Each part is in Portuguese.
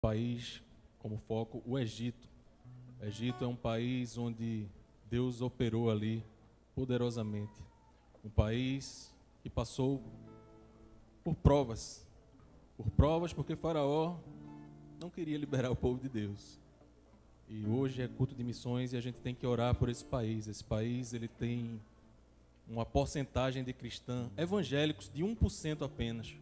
país como foco o Egito. O Egito é um país onde Deus operou ali poderosamente. Um país que passou por provas. Por provas porque Faraó não queria liberar o povo de Deus. E hoje é culto de missões e a gente tem que orar por esse país. Esse país ele tem uma porcentagem de cristãos evangélicos de 1% apenas.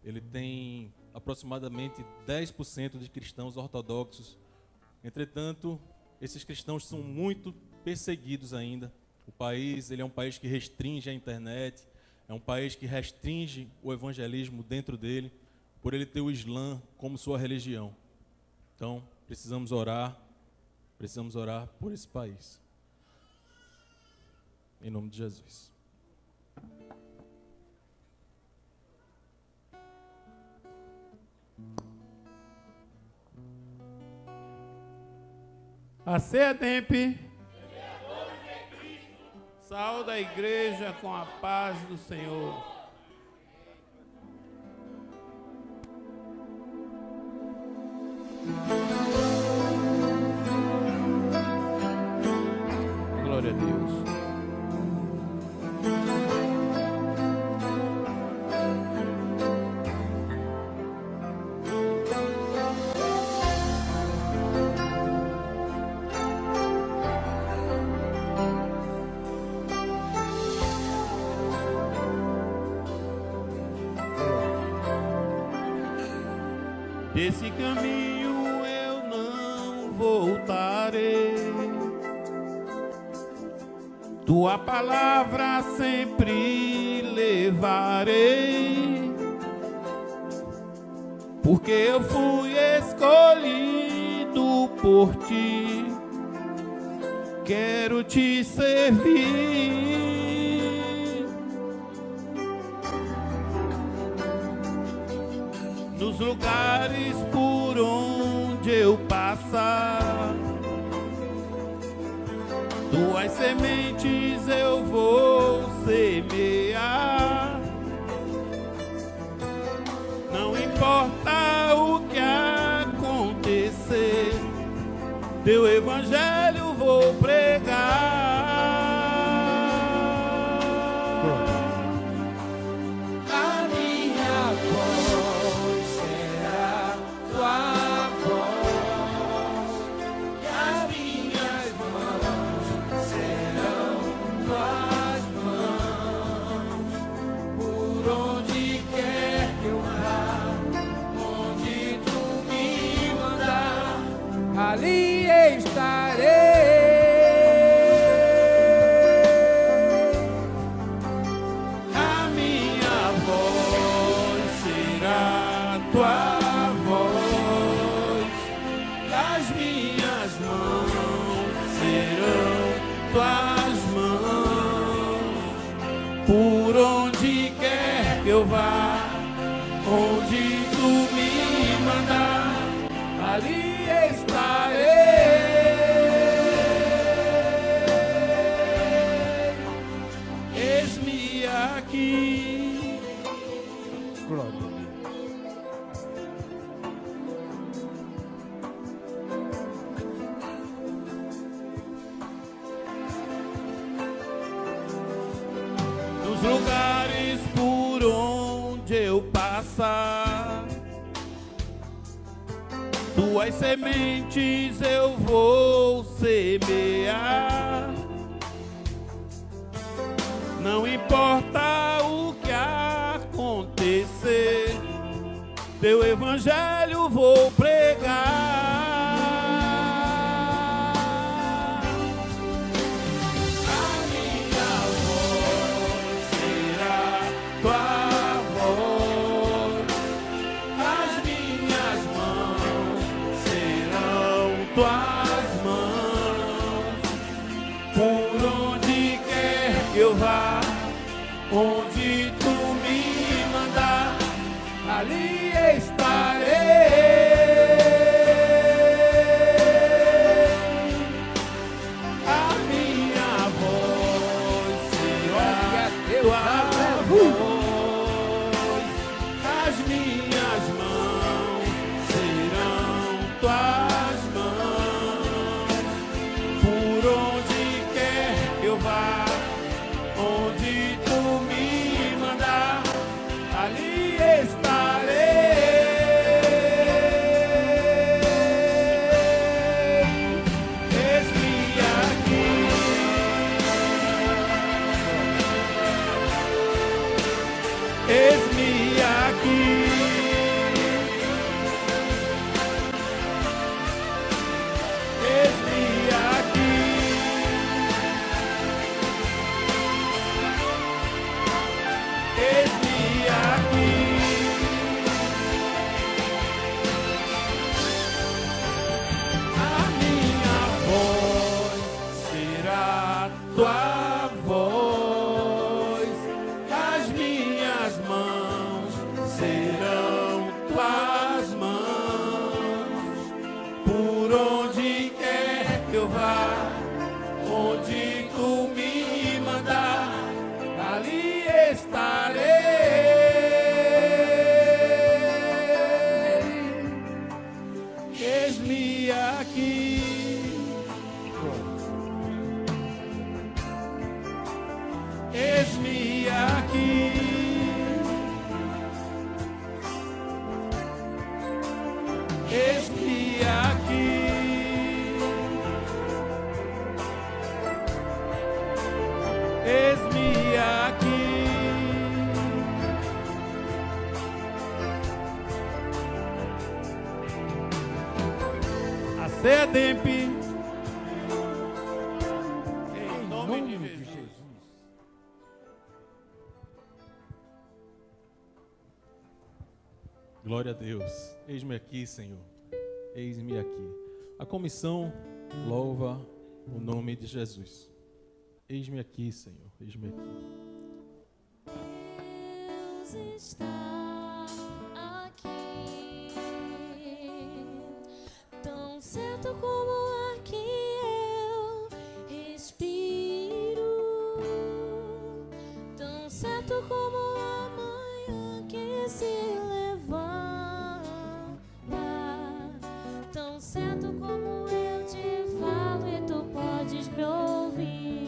Ele tem aproximadamente 10% de cristãos ortodoxos. Entretanto, esses cristãos são muito perseguidos ainda. O país ele é um país que restringe a internet, é um país que restringe o evangelismo dentro dele, por ele ter o Islã como sua religião. Então, precisamos orar por esse país. Em nome de Jesus. A CEDEMP saúda a igreja com a paz do Senhor. Glória a Deus. Desse caminho eu não voltarei, tua palavra sempre levarei, porque eu fui escolhido por ti, quero te servir. Nos lugares por onde eu passar, tuas sementes eu vou semear. Não importa o que acontecer, teu evangelho vou pregar. Ali estarei, a minha voz será tua voz, as minhas mãos serão tuas mãos, por onde quer que eu vá, onde tu me mandar, ali estarei. Eis-me aqui. glória a Deus. Nos lugares por onde eu passar, tuas sementes eu vou semear. Não importa o que acontecer, teu evangelho vou pregar. A minha voz será tua voz, as minhas mãos serão tuas mãos, por onde quer que eu vá, onde tu me mandar, ali estarei. A minha voz será tua voz, as minhas mãos serão tuas mãos. Por onde quer que eu vá, onde tu me mandar, ali estarei. Eis-me aqui. Eis-me aqui. Eis-me aqui. Eis-me aqui. A minha voz será tua voz, as minhas mãos serão tuas mãos. Por onde quer que eu vá, onde tu me mandar, ali estarei. Eis-me aqui. Eis-me aqui. Eis-me aqui. Eis-me aqui. A ceia dempe. Em nome de Jesus. Glória a Deus. Eis-me aqui, Senhor. Eis-me aqui. A comissão louva o nome de Jesus. Eis-me aqui, Senhor. Eis-me aqui. Deus está aqui, tão certo como o ar que eu respiro, tão certo como a manhã que se levanta, tão certo como eu te falo e tu podes me ouvir.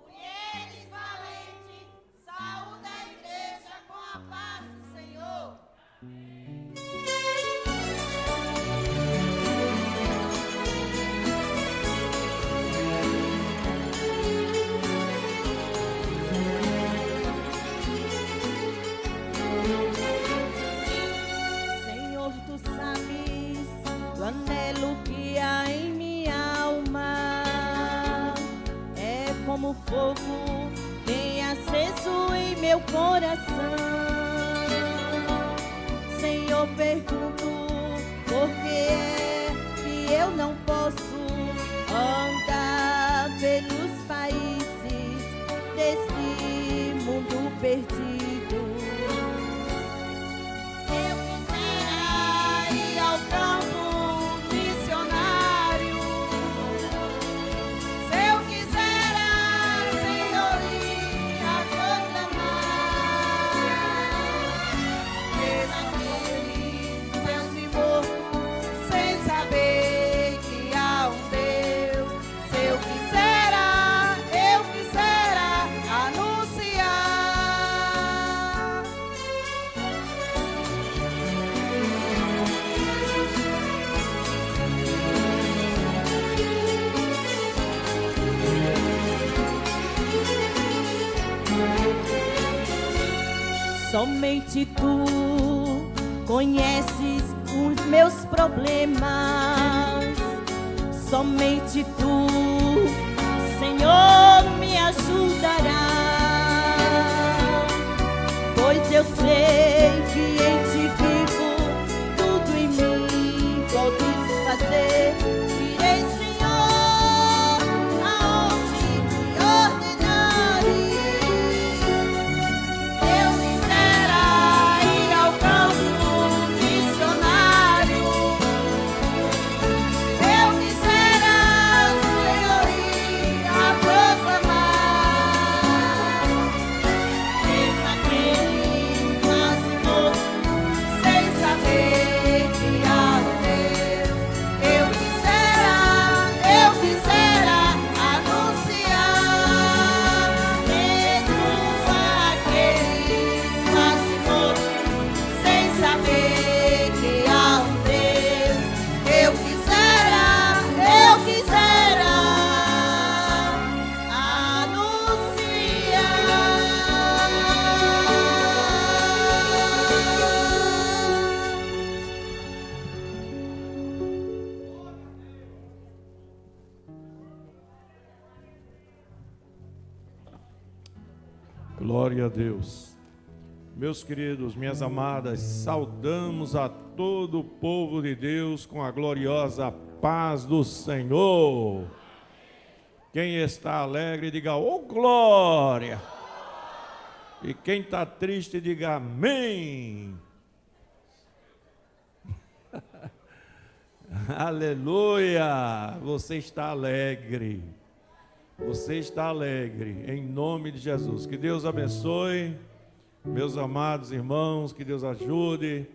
Mulheres valentes, saúda a igreja com a paz do Senhor. Senhor, tu sabes do anelo que há em minha alma. É como fogo tem aceso em meu coração. Senhor, pergunto por que é que eu não posso andar pelos países desse mundo perdido. Eu quisera ir ao campo missionário. Se eu quisera, Senhor, ir a proclamar. Mesmo feliz, Deus me morto, sem saber que há um Deus. Se eu quisera anunciar. Somente tu conheces os meus problemas. Somente tu, Senhor, me ajudará. Pois eu sei que Glória a Deus. Meus queridos, minhas amadas, saudamos a todo o povo de Deus com a gloriosa paz do Senhor. Quem está alegre, diga, ô glória. E quem está triste, diga amém. Aleluia. Você está alegre. Você está alegre, em nome de Jesus. Que Deus abençoe, meus amados irmãos, que Deus ajude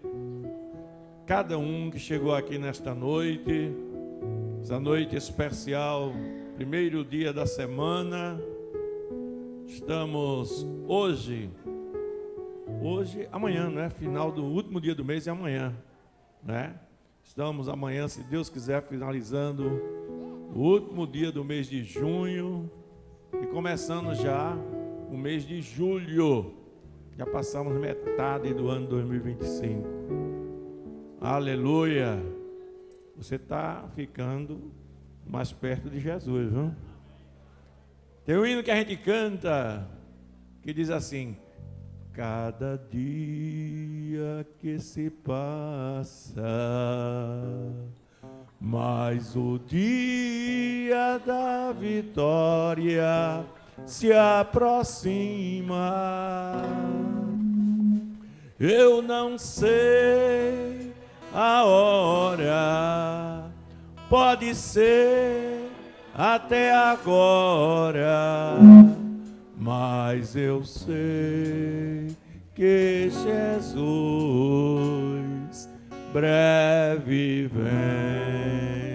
cada um que chegou aqui nesta noite, essa noite especial, primeiro dia da semana. Estamos amanhã, né? Final do último dia do mês é amanhã, né? Estamos amanhã, se Deus quiser, finalizando o último dia do mês de junho e começando já o mês de julho. Já passamos metade do ano 2025. Aleluia! Você está ficando mais perto de Jesus, viu? Tem um hino que a gente canta que diz assim: cada dia que se passa, mas o dia da vitória se aproxima. Eu não sei a hora, pode ser até agora, mas eu sei que Jesus breve vem.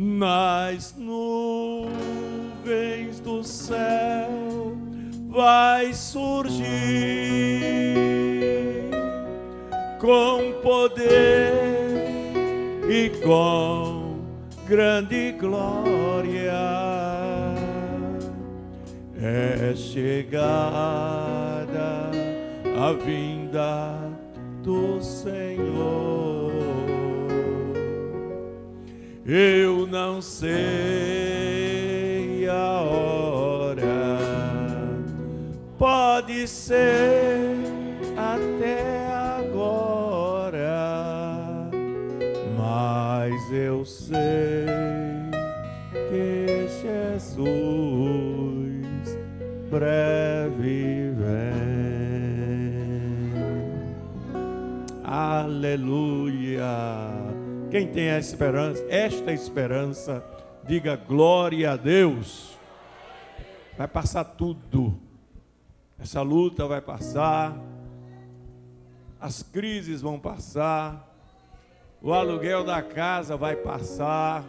Nas nuvens do céu vai surgir com poder e com grande glória. É chegada a vinda do Senhor. Eu não sei a hora, pode ser até agora, mas eu sei que Jesus breve vem. Aleluia. Quem tem esta esperança, diga glória a Deus. Vai passar tudo. Essa luta vai passar. As crises vão passar. O aluguel da casa vai passar.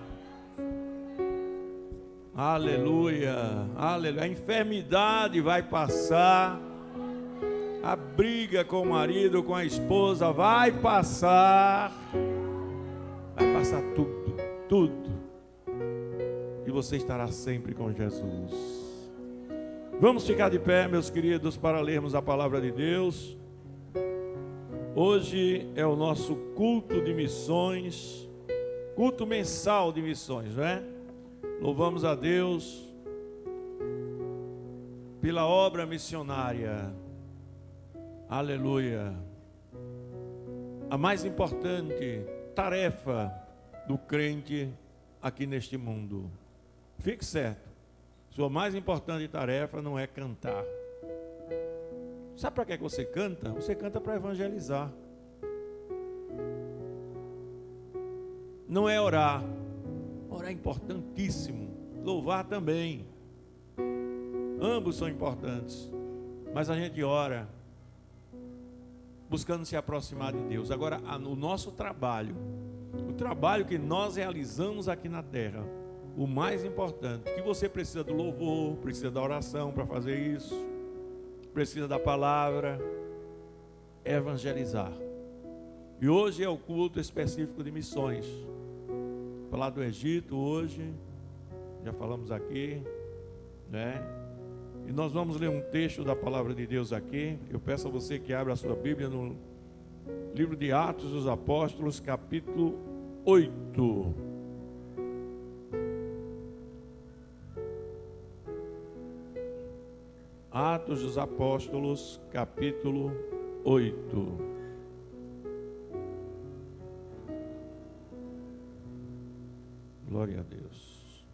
Aleluia, aleluia. A enfermidade vai passar. A briga com o marido, com a esposa vai passar. Vai passar tudo, tudo. E você estará sempre com Jesus. Vamos ficar de pé, meus queridos, para lermos a palavra de Deus. Hoje é o nosso culto de missões, culto mensal de missões, não é? Louvamos a Deus pela obra missionária. Aleluia. A mais importante tarefa do crente aqui neste mundo. Fique certo, sua mais importante tarefa não é cantar. Sabe para que você canta? Você canta para evangelizar. Não é orar. Orar é importantíssimo. Louvar também. Ambos são importantes. Mas a gente ora buscando se aproximar de Deus. Agora, o nosso trabalho, o trabalho que nós realizamos aqui na terra, o mais importante, que você precisa do louvor, precisa da oração para fazer isso, precisa da palavra, é evangelizar. E hoje é o culto específico de missões. Falar do Egito hoje, já falamos aqui, né? E nós vamos ler um texto da palavra de Deus aqui. Eu peço a você que abra a sua Bíblia no livro de Atos dos Apóstolos, capítulo 8. Atos dos Apóstolos, capítulo 8. Glória a Deus.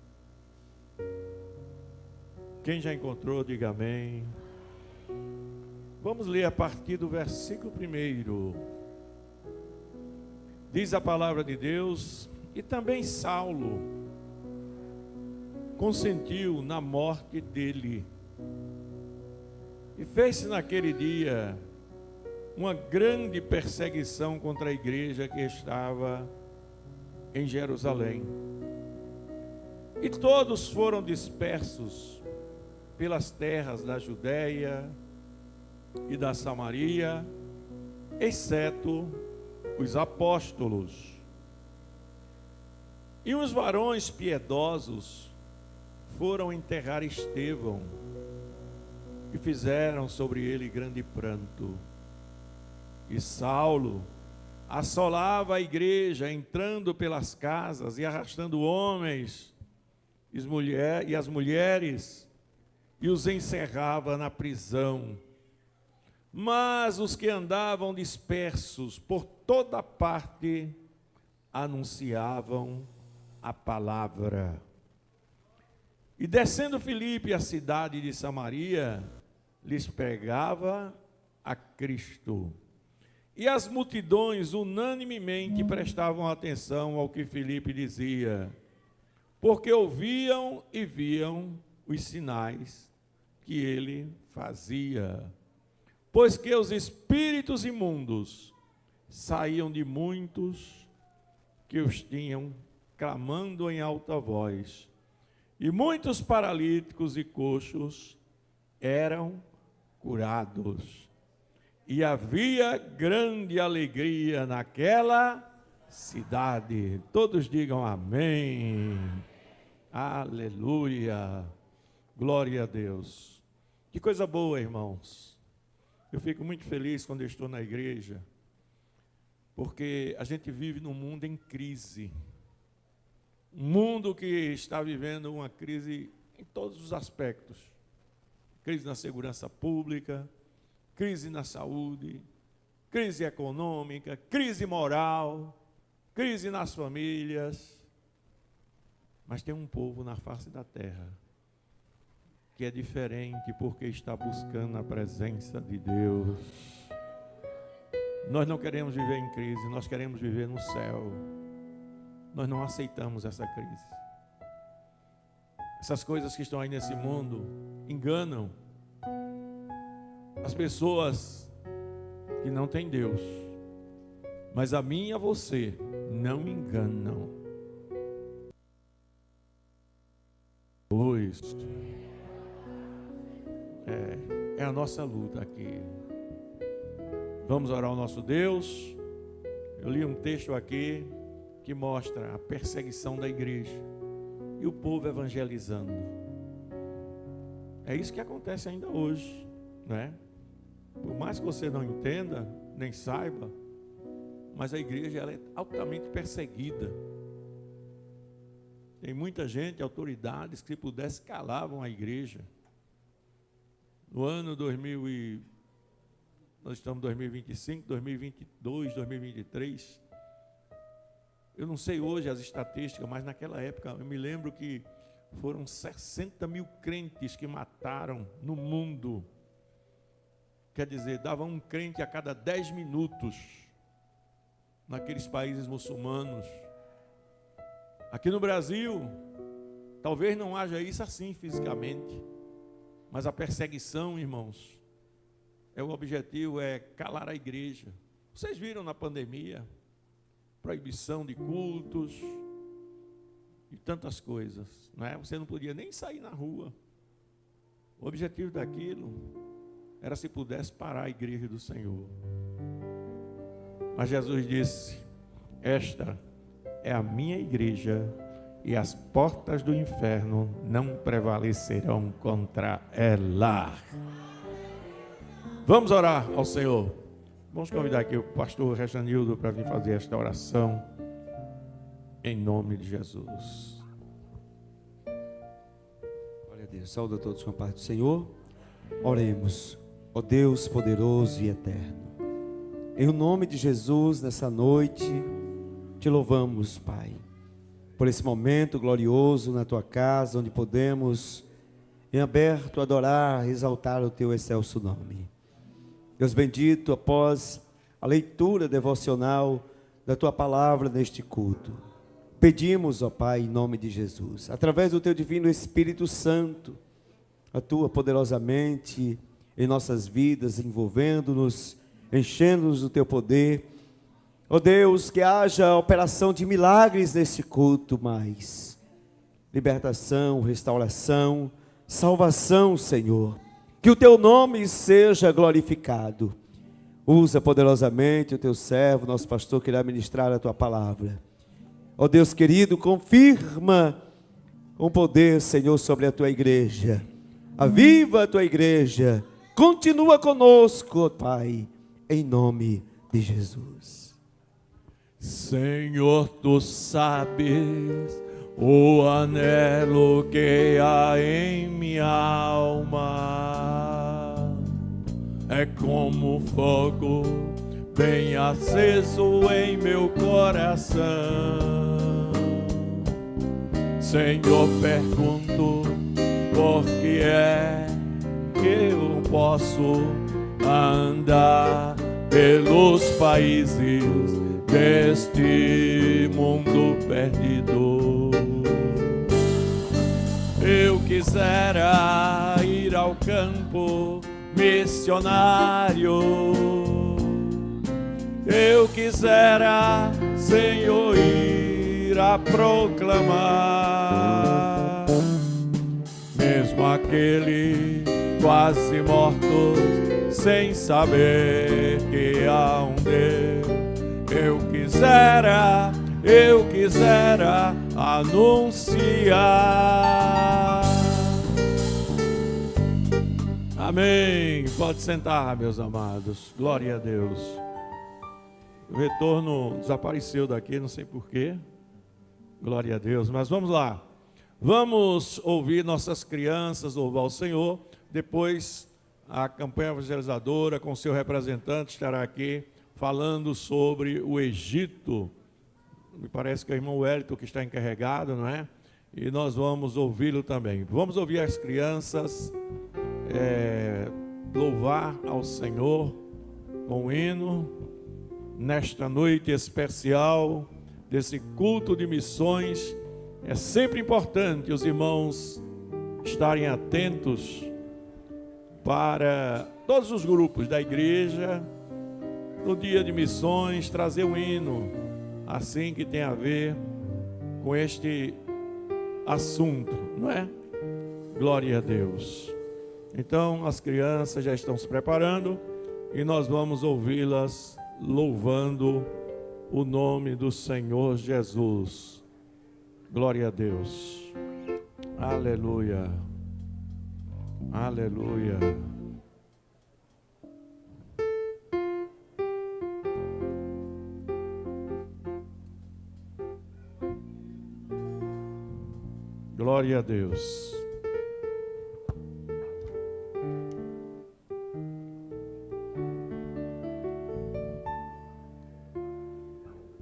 Quem já encontrou, diga amém. Vamos ler a partir do versículo 1. Diz a palavra de Deus: e também Saulo consentiu na morte dele. E fez-se naquele dia uma grande perseguição contra a igreja que estava em Jerusalém. E todos foram dispersos pelas terras da Judéia e da Samaria, exceto os apóstolos. E os varões piedosos foram enterrar Estevão e fizeram sobre ele grande pranto. E Saulo assolava a igreja, entrando pelas casas e arrastando homens e as mulheres, e os encerrava na prisão. Mas os que andavam dispersos por toda parte anunciavam a palavra. E descendo Filipe à cidade de Samaria, lhes pregava a Cristo. E as multidões unanimemente prestavam atenção ao que Filipe dizia, porque ouviam e viam os sinais que ele fazia. Pois que os espíritos imundos saíam de muitos que os tinham, clamando em alta voz. E muitos paralíticos e coxos eram curados. E havia grande alegria naquela cidade. Todos digam amém. Aleluia. Glória a Deus. Que coisa boa, irmãos. Eu fico muito feliz quando eu estou na igreja, porque a gente vive num mundo em crise. Um mundo que está vivendo uma crise em todos os aspectos. Crise na segurança pública, crise na saúde, crise econômica, crise moral, crise nas famílias. Mas tem um povo na face da terra que é diferente porque está buscando a presença de Deus. Nós não queremos viver em crise, nós queremos viver no céu. Nós não aceitamos essa crise. Essas coisas que estão aí nesse mundo enganam as pessoas que não têm Deus. Mas a mim e a você não enganam. Pois é a nossa luta aqui. Vamos orar ao nosso Deus. Eu li um texto aqui que mostra a perseguição da igreja e o povo evangelizando. É isso que acontece ainda hoje, né? Por mais que você não entenda, nem saiba, mas a igreja ela é altamente perseguida. Tem muita gente, autoridades, que se pudesse calavam a igreja. No ano 2000 nós estamos em 2025, 2022, 2023. Eu não sei hoje as estatísticas, mas naquela época eu me lembro que foram 60 mil crentes que mataram no mundo. Quer dizer, dava um crente a cada 10 minutos naqueles países muçulmanos. Aqui no Brasil, talvez não haja isso assim fisicamente, mas a perseguição, irmãos, o objetivo é calar a igreja. Vocês viram na pandemia, proibição de cultos e tantas coisas, não é? Você não podia nem sair na rua. O objetivo daquilo era se pudesse parar a igreja do Senhor. Mas Jesus disse: esta é a minha igreja e as portas do inferno não prevalecerão contra ela. Vamos orar ao Senhor. Vamos convidar aqui o pastor Rejanildo para vir fazer esta oração em nome de Jesus. Glória a Deus. Saúde a todos com a paz do Senhor. Oremos. Ó Deus poderoso e eterno, em nome de Jesus, nessa noite, te louvamos, Pai, por esse momento glorioso na tua casa, onde podemos, em aberto, adorar, exaltar o teu excelso nome. Deus bendito, após a leitura devocional da tua palavra neste culto, pedimos, ó Pai, em nome de Jesus, através do teu divino Espírito Santo, atua poderosamente em nossas vidas, envolvendo-nos, enchendo-nos do teu poder. Ó Deus, que haja operação de milagres nesse culto, mais libertação, restauração, salvação, Senhor. Que o teu nome seja glorificado. Usa poderosamente o teu servo, nosso pastor, que irá ministrar a tua palavra. Ó Deus querido, confirma com poder, Senhor, sobre a tua igreja. Aviva a tua igreja. Continua conosco, ó Pai, em nome de Jesus. Senhor, tu sabes o anelo que há em minha alma. É como fogo bem aceso em meu coração. Senhor, pergunto, por que é que eu posso andar pelos países deste mundo perdido? Eu quisera ir ao campo missionário, eu quisera, Senhor, ir a proclamar, mesmo aquele quase mortos, sem saber que há um Deus. Eu quisera anunciar. Amém. Pode sentar, meus amados. Glória a Deus. O retorno desapareceu daqui, não sei porquê. Glória a Deus. Mas vamos lá. Vamos ouvir nossas crianças louvar o Senhor. Depois a campanha evangelizadora com seu representante estará aqui falando sobre o Egito. Me parece que é o irmão Wellington que está encarregado, não é? E nós vamos ouvi-lo também. Vamos ouvir as crianças louvar ao Senhor com o hino nesta noite especial desse culto de missões. É sempre importante os irmãos estarem atentos para todos os grupos da igreja, no dia de missões, trazer um hino assim que tem a ver com este assunto, não é? Glória a Deus. Então as crianças já estão se preparando e nós vamos ouvi-las louvando o nome do Senhor Jesus. Glória a Deus. Aleluia. Aleluia. Glória a Deus.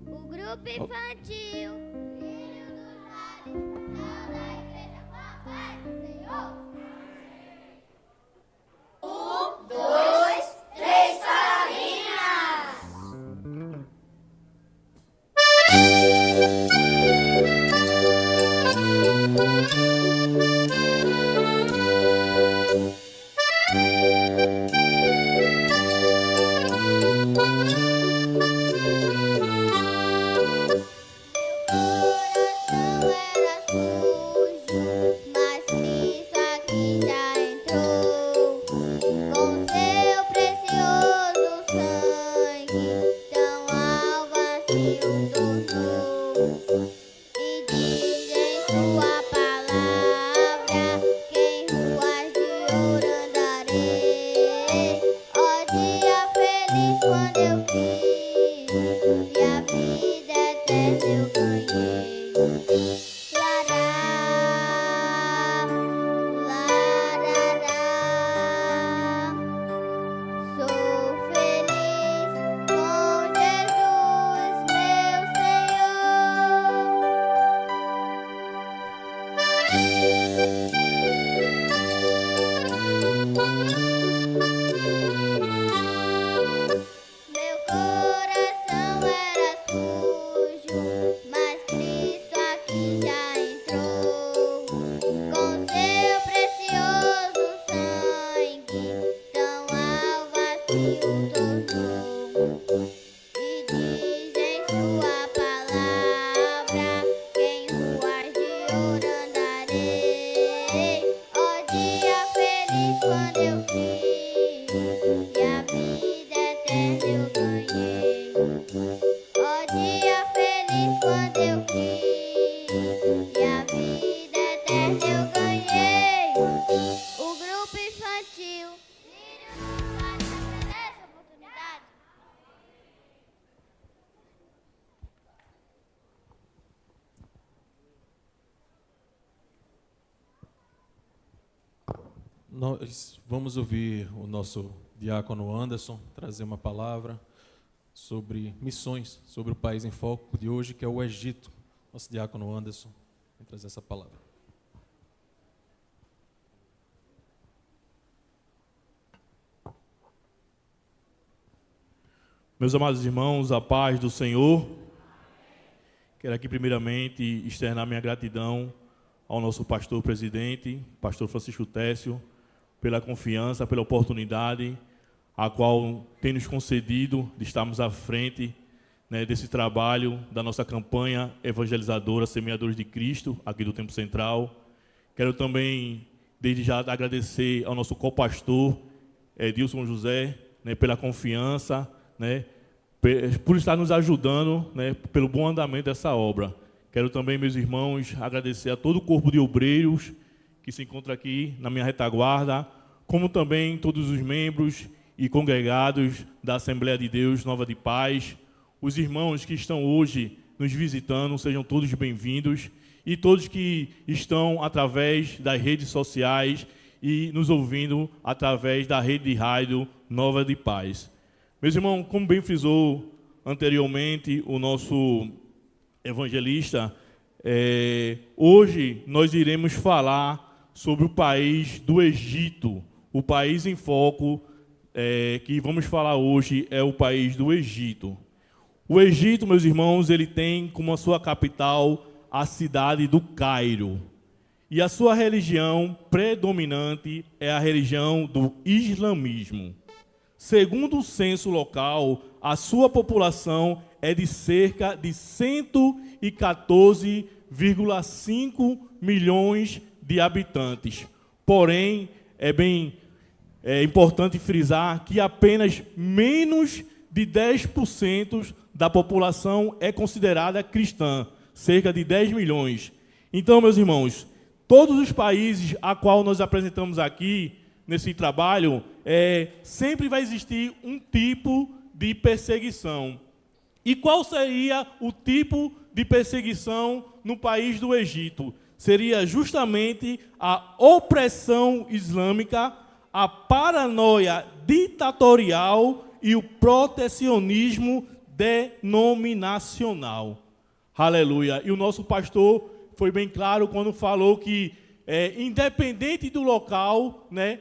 O grupo infantil. Filho dos males, sal da igreja, com a paz do Senhor. 1, 2, 3, farinhas. o tornou. E diz em sua palavra que em ruas de ouro andarei. Ó dia feliz quando eu vi, e a vida eterna eu ganhei. Ó dia feliz quando eu vi, e a vida eterna eu ganhei. O grupo infantil Lírio dos Vales agradece a oportunidade. Nós vamos ouvir o nosso diácono Anderson trazer uma palavra sobre missões, sobre o país em foco de hoje, que é o Egito. Nosso diácono Anderson vai trazer essa palavra. Meus amados irmãos, a paz do Senhor. Quero aqui primeiramente externar minha gratidão ao nosso pastor presidente, pastor Francisco Técio, pela confiança, pela oportunidade a qual tem nos concedido de estarmos à frente, né, desse trabalho da nossa campanha evangelizadora Semeadores de Cristo, aqui do Tempo Central. Quero também, desde já, agradecer ao nosso copastor, Edilson José, né, pela confiança, né, por estar nos ajudando, né, pelo bom andamento dessa obra. Quero também, meus irmãos, agradecer a todo o corpo de obreiros que se encontra aqui na minha retaguarda, como também todos os membros e congregados da Assembleia de Deus Nova de Paz. Os irmãos que estão hoje nos visitando, sejam todos bem-vindos, e todos que estão através das redes sociais e nos ouvindo através da rede de rádio Nova de Paz. Meus irmãos, como bem frisou anteriormente o nosso evangelista, hoje nós iremos falar sobre o país do Egito. O país em foco que vamos falar hoje é o país do Egito. O Egito, meus irmãos, ele tem como a sua capital a cidade do Cairo. E a sua religião predominante é a religião do islamismo. Segundo o censo local, a sua população é de cerca de 114,5 milhões de habitantes. Porém, é importante frisar que apenas menos de 10% da população é considerada cristã, cerca de 10 milhões. Então, meus irmãos, todos os países a qual nós apresentamos aqui, nesse trabalho, sempre vai existir um tipo de perseguição. E qual seria o tipo de perseguição no país do Egito? Seria justamente a opressão islâmica, a paranoia ditatorial e o protecionismo denominacional. Aleluia. E o nosso pastor foi bem claro quando falou que, independente do local, né,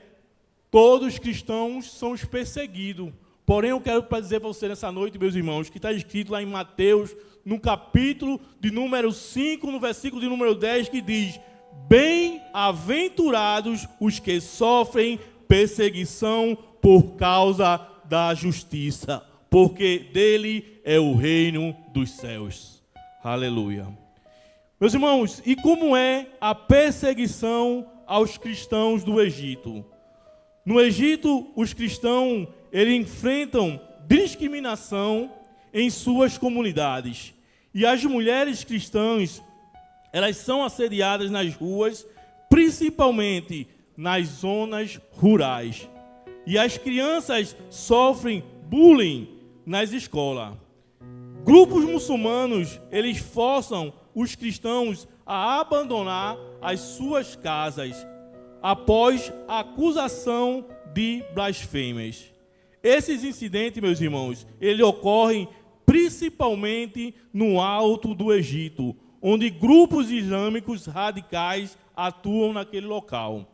todos os cristãos são os perseguidos. Porém, eu quero dizer para você nessa noite, meus irmãos, que está escrito lá em Mateus, no capítulo de número 5, no versículo de número 10, que diz: bem-aventurados os que sofrem perseguição por causa da justiça, porque dele é o reino dos céus. Aleluia. Meus irmãos, e como é a perseguição aos cristãos do Egito? No Egito, os cristãos eles enfrentam discriminação em suas comunidades. E as mulheres cristãs, elas são assediadas nas ruas, principalmente nas zonas rurais. E as crianças sofrem bullying nas escolas. Grupos muçulmanos, eles forçam os cristãos a abandonar as suas casas após a acusação de blasfêmias. Esses incidentes, meus irmãos, eles ocorrem principalmente no alto do Egito, onde grupos islâmicos radicais atuam naquele local.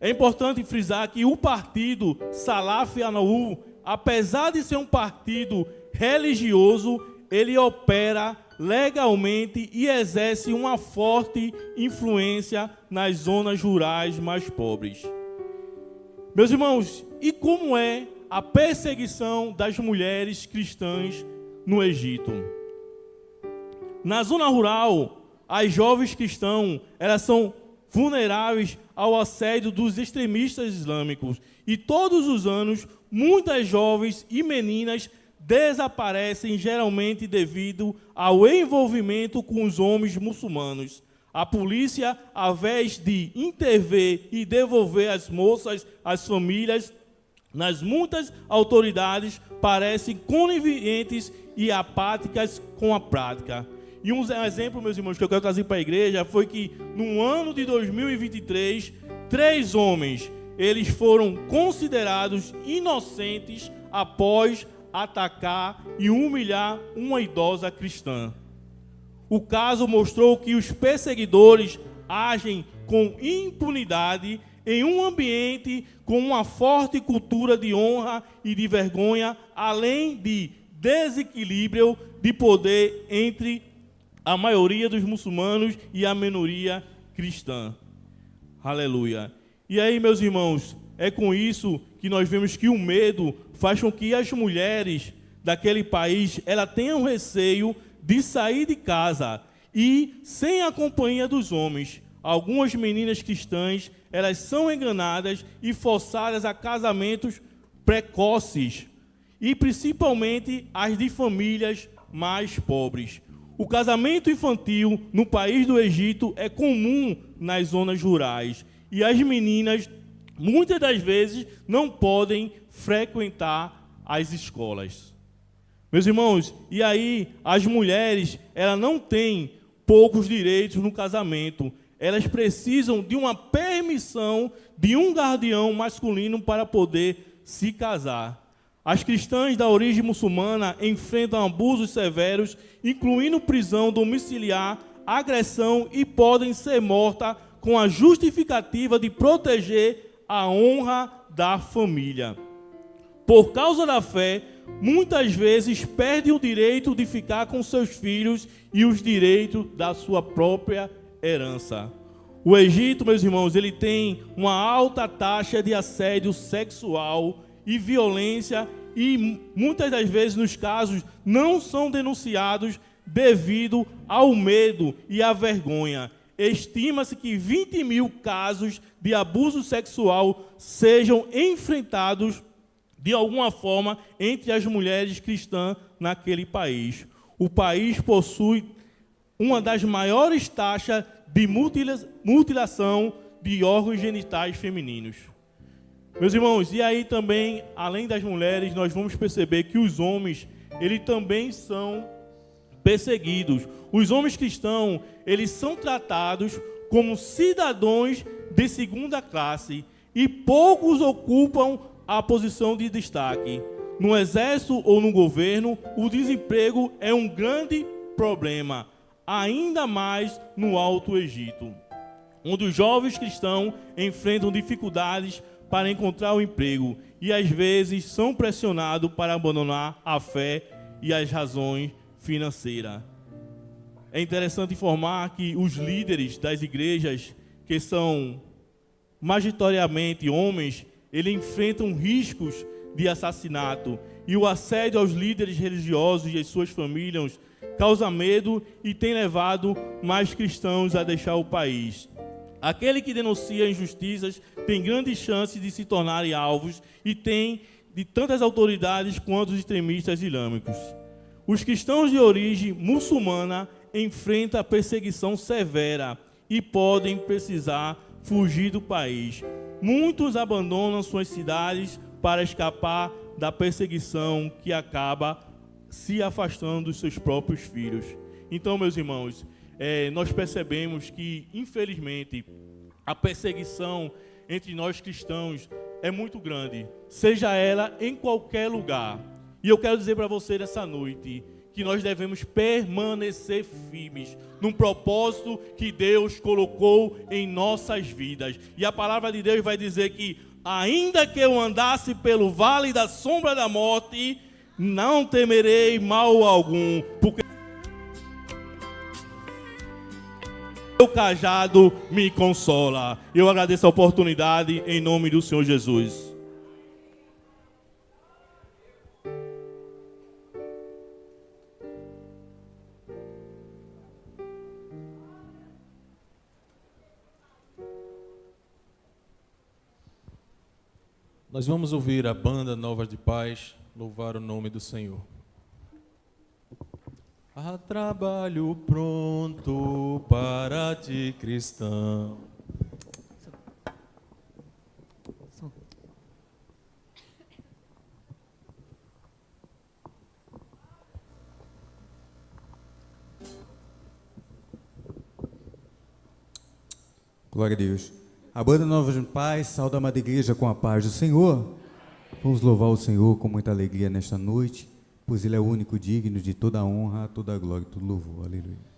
É importante frisar que o partido Salaf Anaú, apesar de ser um partido religioso, ele opera legalmente e exerce uma forte influência nas zonas rurais mais pobres. Meus irmãos, e como é a perseguição das mulheres cristãs no Egito. Na zona rural, as jovens cristãs, elas são vulneráveis ao assédio dos extremistas islâmicos. E todos os anos, muitas jovens e meninas desaparecem, geralmente devido ao envolvimento com os homens muçulmanos. A polícia, ao invés de intervir e devolver as moças às famílias, nas muitas autoridades parecem coniventes e apáticas com a prática. E um exemplo, meus irmãos, que eu quero trazer para a igreja foi que no ano de 2023, 3 homens, eles foram considerados inocentes após atacar e humilhar uma idosa cristã. O caso mostrou que os perseguidores agem com impunidade em um ambiente com uma forte cultura de honra e de vergonha, além de desequilíbrio de poder entre a maioria dos muçulmanos e a minoria cristã. Aleluia. E aí, meus irmãos, é com isso que nós vemos que o medo faz com que as mulheres daquele país ela tenham receio de sair de casa e sem a companhia dos homens. Algumas meninas cristãs, elas são enganadas e forçadas a casamentos precoces, e principalmente as de famílias mais pobres. O casamento infantil no país do Egito é comum nas zonas rurais, e as meninas, muitas das vezes, não podem frequentar as escolas. Meus irmãos, e aí as mulheres, elas não têm poucos direitos no casamento. Elas precisam de uma permissão de um guardião masculino para poder se casar. As cristãs da origem muçulmana enfrentam abusos severos, incluindo prisão domiciliar, agressão, e podem ser mortas com a justificativa de proteger a honra da família. Por causa da fé, muitas vezes perdem o direito de ficar com seus filhos e os direitos da sua própria herança. O Egito, meus irmãos, ele tem uma alta taxa de assédio sexual e violência, e muitas das vezes nos casos não são denunciados devido ao medo e à vergonha. Estima-se que 20 mil casos de abuso sexual sejam enfrentados de alguma forma entre as mulheres cristãs naquele país. O país possui uma das maiores taxas de mutilação de órgãos genitais femininos. Meus irmãos, e aí também, além das mulheres, nós vamos perceber que os homens, eles também são perseguidos. Os homens cristãos, eles são tratados como cidadãos de segunda classe, e poucos ocupam a posição de destaque. No exército ou no governo, o desemprego é um grande problema, ainda mais no Alto Egito, onde os jovens cristãos enfrentam dificuldades para encontrar o emprego e às vezes são pressionados para abandonar a fé e as razões financeiras. É interessante informar que os líderes das igrejas, que são majoritariamente homens, eles enfrentam riscos de assassinato, e o assédio aos líderes religiosos e às suas famílias causa medo e tem levado mais cristãos a deixar o país. Aquele que denuncia injustiças tem grandes chances de se tornarem alvos e tem de tantas autoridades quanto os extremistas islâmicos. Os cristãos de origem muçulmana enfrentam a perseguição severa e podem precisar fugir do país. Muitos abandonam suas cidades para escapar da perseguição, que acaba se afastando dos seus próprios filhos. Então, meus irmãos, nós percebemos que, infelizmente, a perseguição entre nós cristãos é muito grande, seja ela em qualquer lugar. E eu quero dizer para você nessa noite que nós devemos permanecer firmes num propósito que Deus colocou em nossas vidas. E a palavra de Deus vai dizer que, ainda que eu andasse pelo vale da sombra da morte, não temerei mal algum, porque o cajado me consola. Eu agradeço a oportunidade em nome do Senhor Jesus. Nós vamos ouvir a banda Novas de Paz louvar o nome do Senhor. Há trabalho pronto para ti, cristão. Glória a Deus. A banda Novas de Paz sauda a amada igreja com a paz do Senhor. Vamos louvar o Senhor com muita alegria nesta noite, pois Ele é o único digno de toda a honra, toda a glória e todo louvor. Aleluia.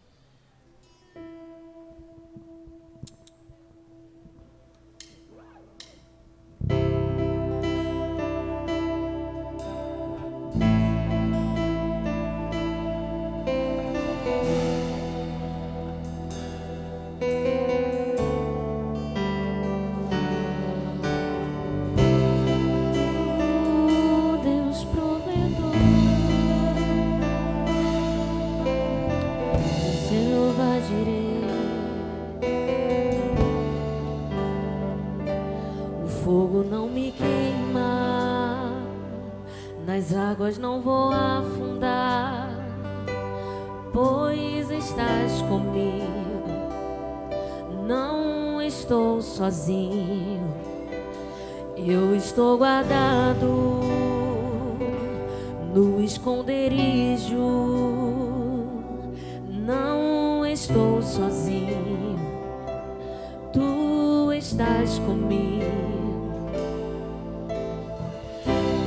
Não vou afundar, pois estás comigo. Não estou sozinho, eu estou guardado no esconderijo. Não estou sozinho, tu estás comigo.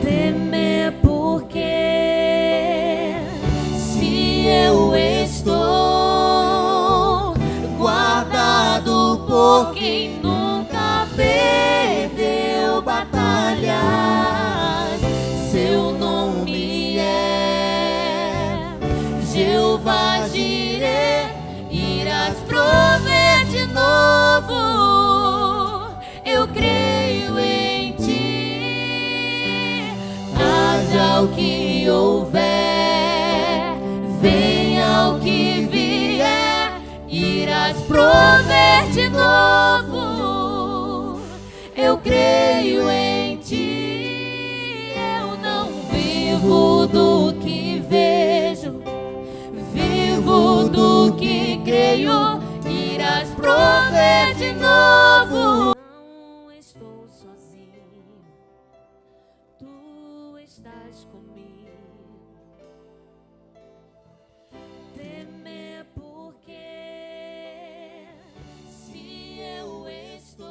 Temer porque se eu estou guardado por quem nunca perdeu batalhas, seu nome é Jeová Jireh, irás prover de novo. Eu creio em ti, haja o que houver, venha o que vier, irás prover de novo. Eu creio em ti, eu não vivo do que vejo, vivo do que creio, irás prover de novo. Não estou sozinho, tu estás comigo. Temer porque se eu estou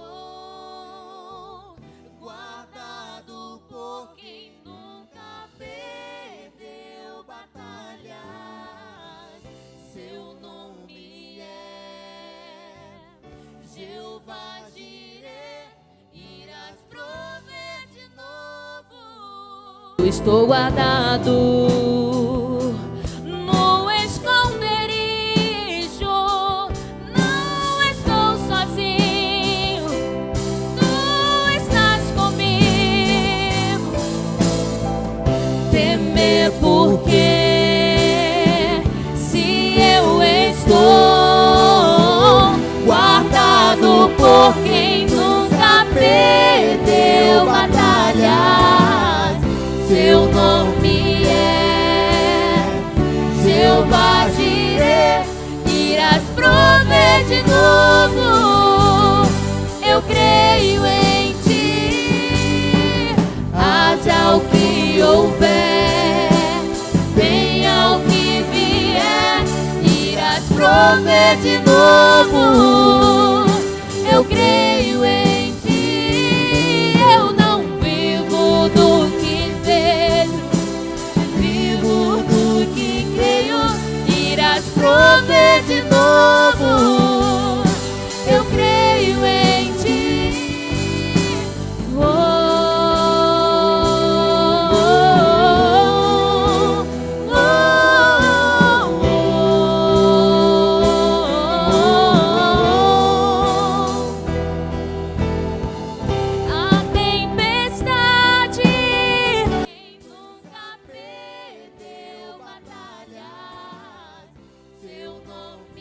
guardado por quem nunca perdeu batalhas, seu nome é Jeová Jireh, irás prover de novo. Estou guardado no esconderijo, não estou sozinho, tu estás comigo. Temer porque se eu estou guardado por quem nunca perdeu batalhas, seu nome é Jeová Jireh, irás prover de novo. Eu creio em ti, haja o que houver, venha o que vier, irás prover de novo. Eu creio em ti, eu não vivo do que vejo, vivo do que creio, irás prover de novo. Eu creio em ti. A tempestade, quem nunca perdeu batalhas, seu nome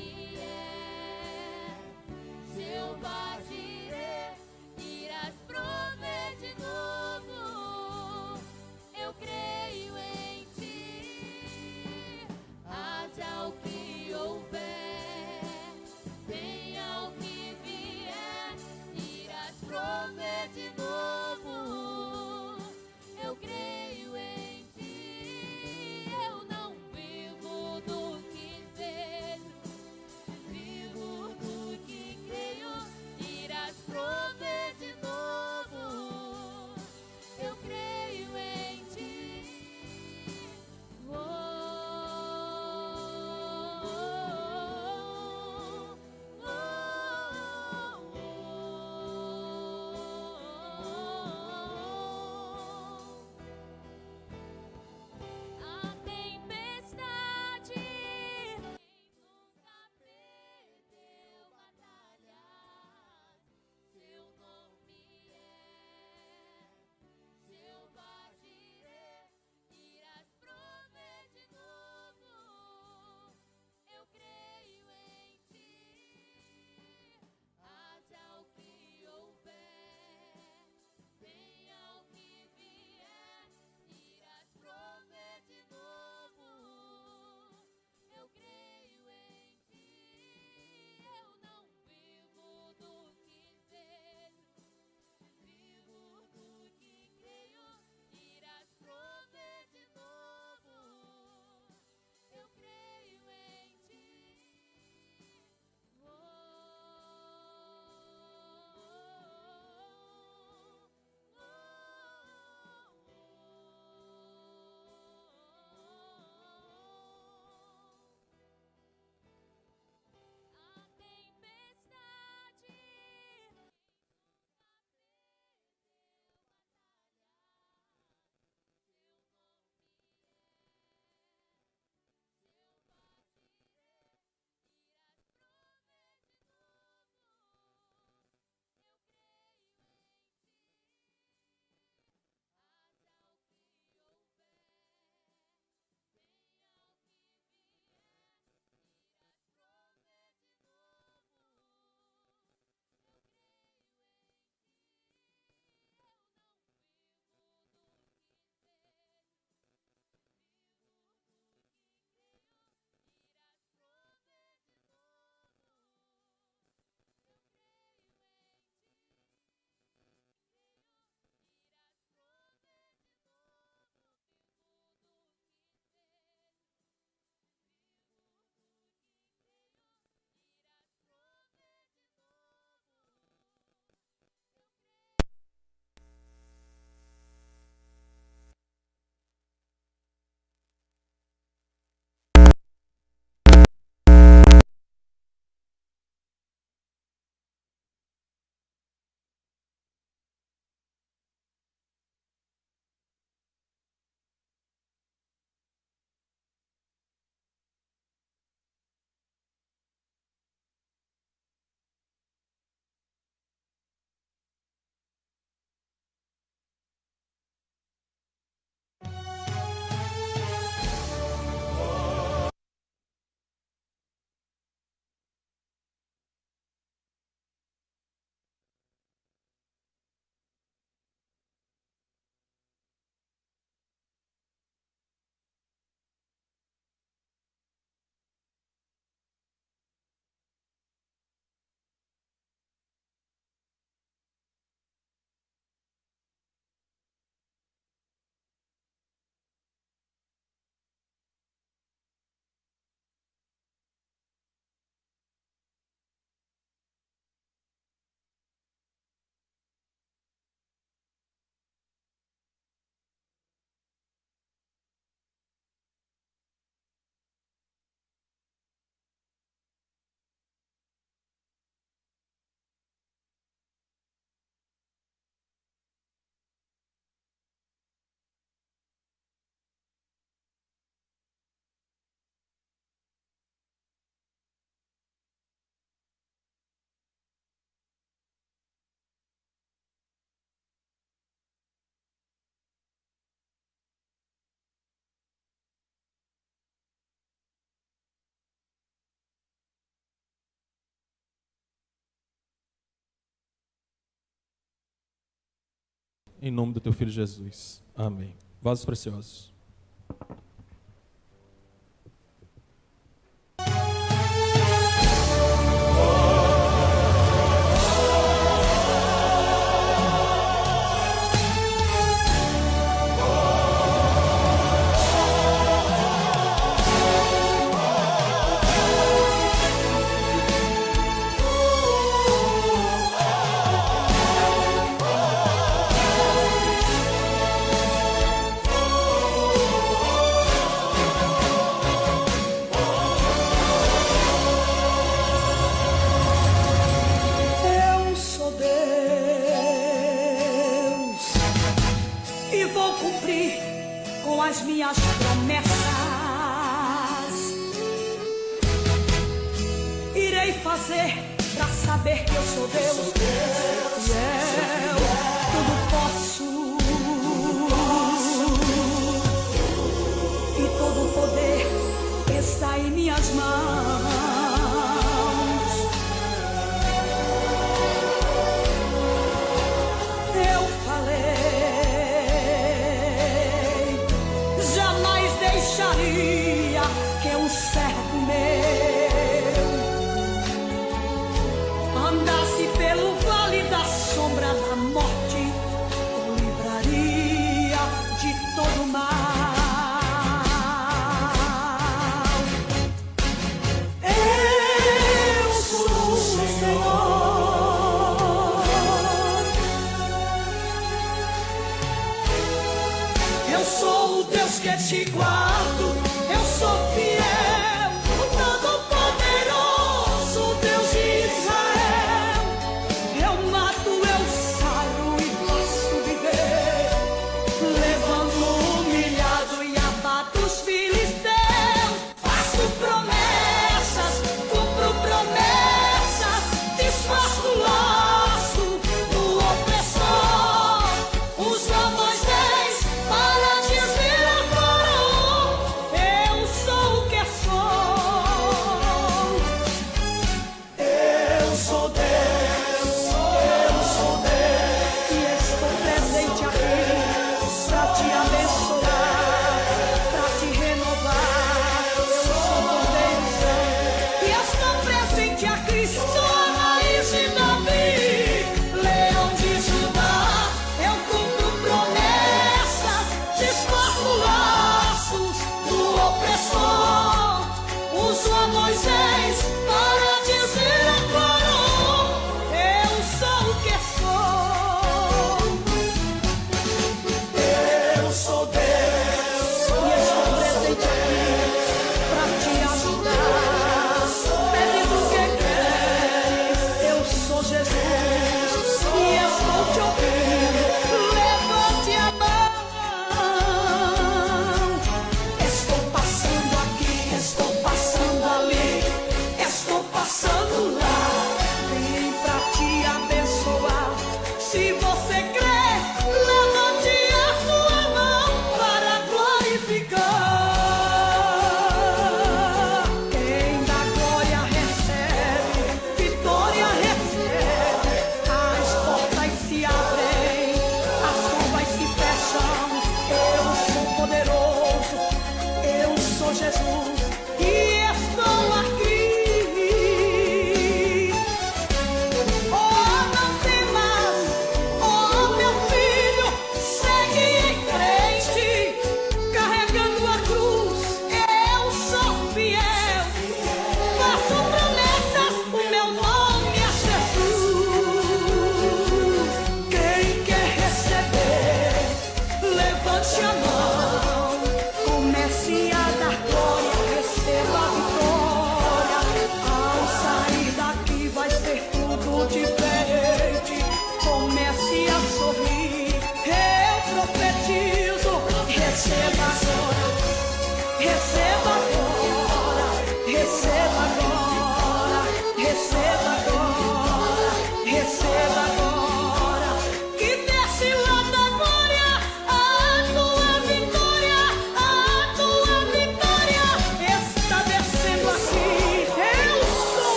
em nome do teu Filho Jesus. Amém. Vasos preciosos. As minhas promessas, irei fazer pra saber que eu sou Deus, e eu tudo posso, e todo poder está em minhas mãos. Eu falei, deixaria que um servo meu andasse pelo vale da sombra da morte, o livraria de todo mal. Eu sou o Senhor, eu sou o Deus que te guarda. Eu sou fiel, o Todo-Poderoso, Deus de Israel. Eu mato, eu saro e faço viver, levanto o humilhado e abato os filisteus. Faço promessas, cumpro promessas, desfaço o laço do opressor. Usa Moisés para dizer a Faraó: eu sou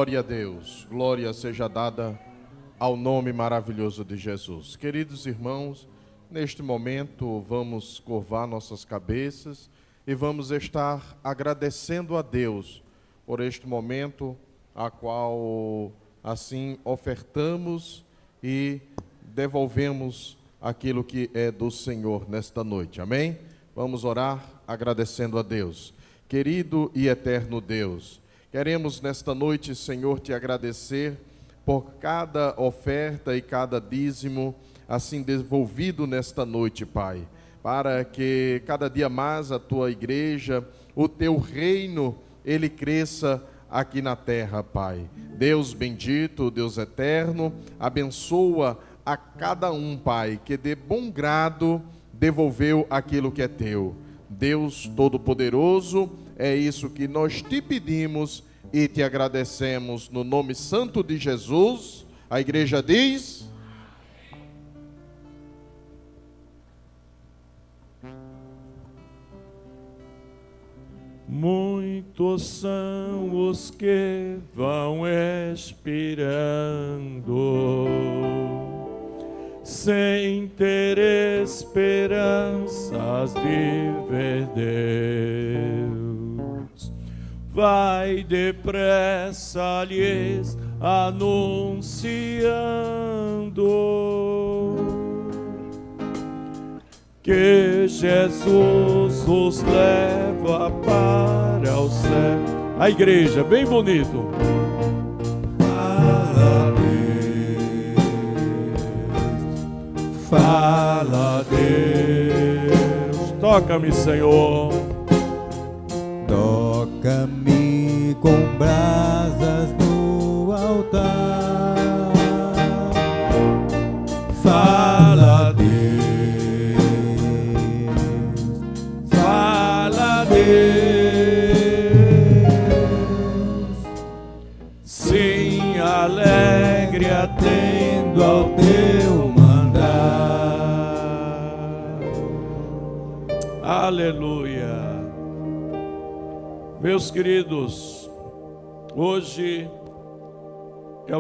Glória a Deus, glória seja dada ao nome maravilhoso de Jesus. Queridos irmãos, neste momento vamos curvar nossas cabeças e vamos estar agradecendo a Deus por este momento a qual assim ofertamos e devolvemos aquilo que é do Senhor nesta noite. Amém? Vamos orar agradecendo a Deus. Querido e eterno Deus, queremos nesta noite, Senhor, te agradecer por cada oferta e cada dízimo assim devolvido nesta noite, Pai, para que cada dia mais a tua igreja, o teu reino, ele cresça aqui na terra, Pai. Deus bendito, Deus eterno, abençoa a cada um, Pai, que de bom grado devolveu aquilo que é teu. Deus Todo-Poderoso, é isso que nós te pedimos e te agradecemos no nome santo de Jesus. A igreja diz: muitos são os que vão esperando, sem ter esperanças de ver Deus. Vai depressa lhes anunciando que Jesus os leva para o céu. A igreja, bem bonito. Fala Deus, fala Deus. Toca-me, Senhor. Toca-me com brasas no altar. Fala Deus, fala Deus. Sim, alegre atendo ao teu mandar. Aleluia. Meus queridos, hoje é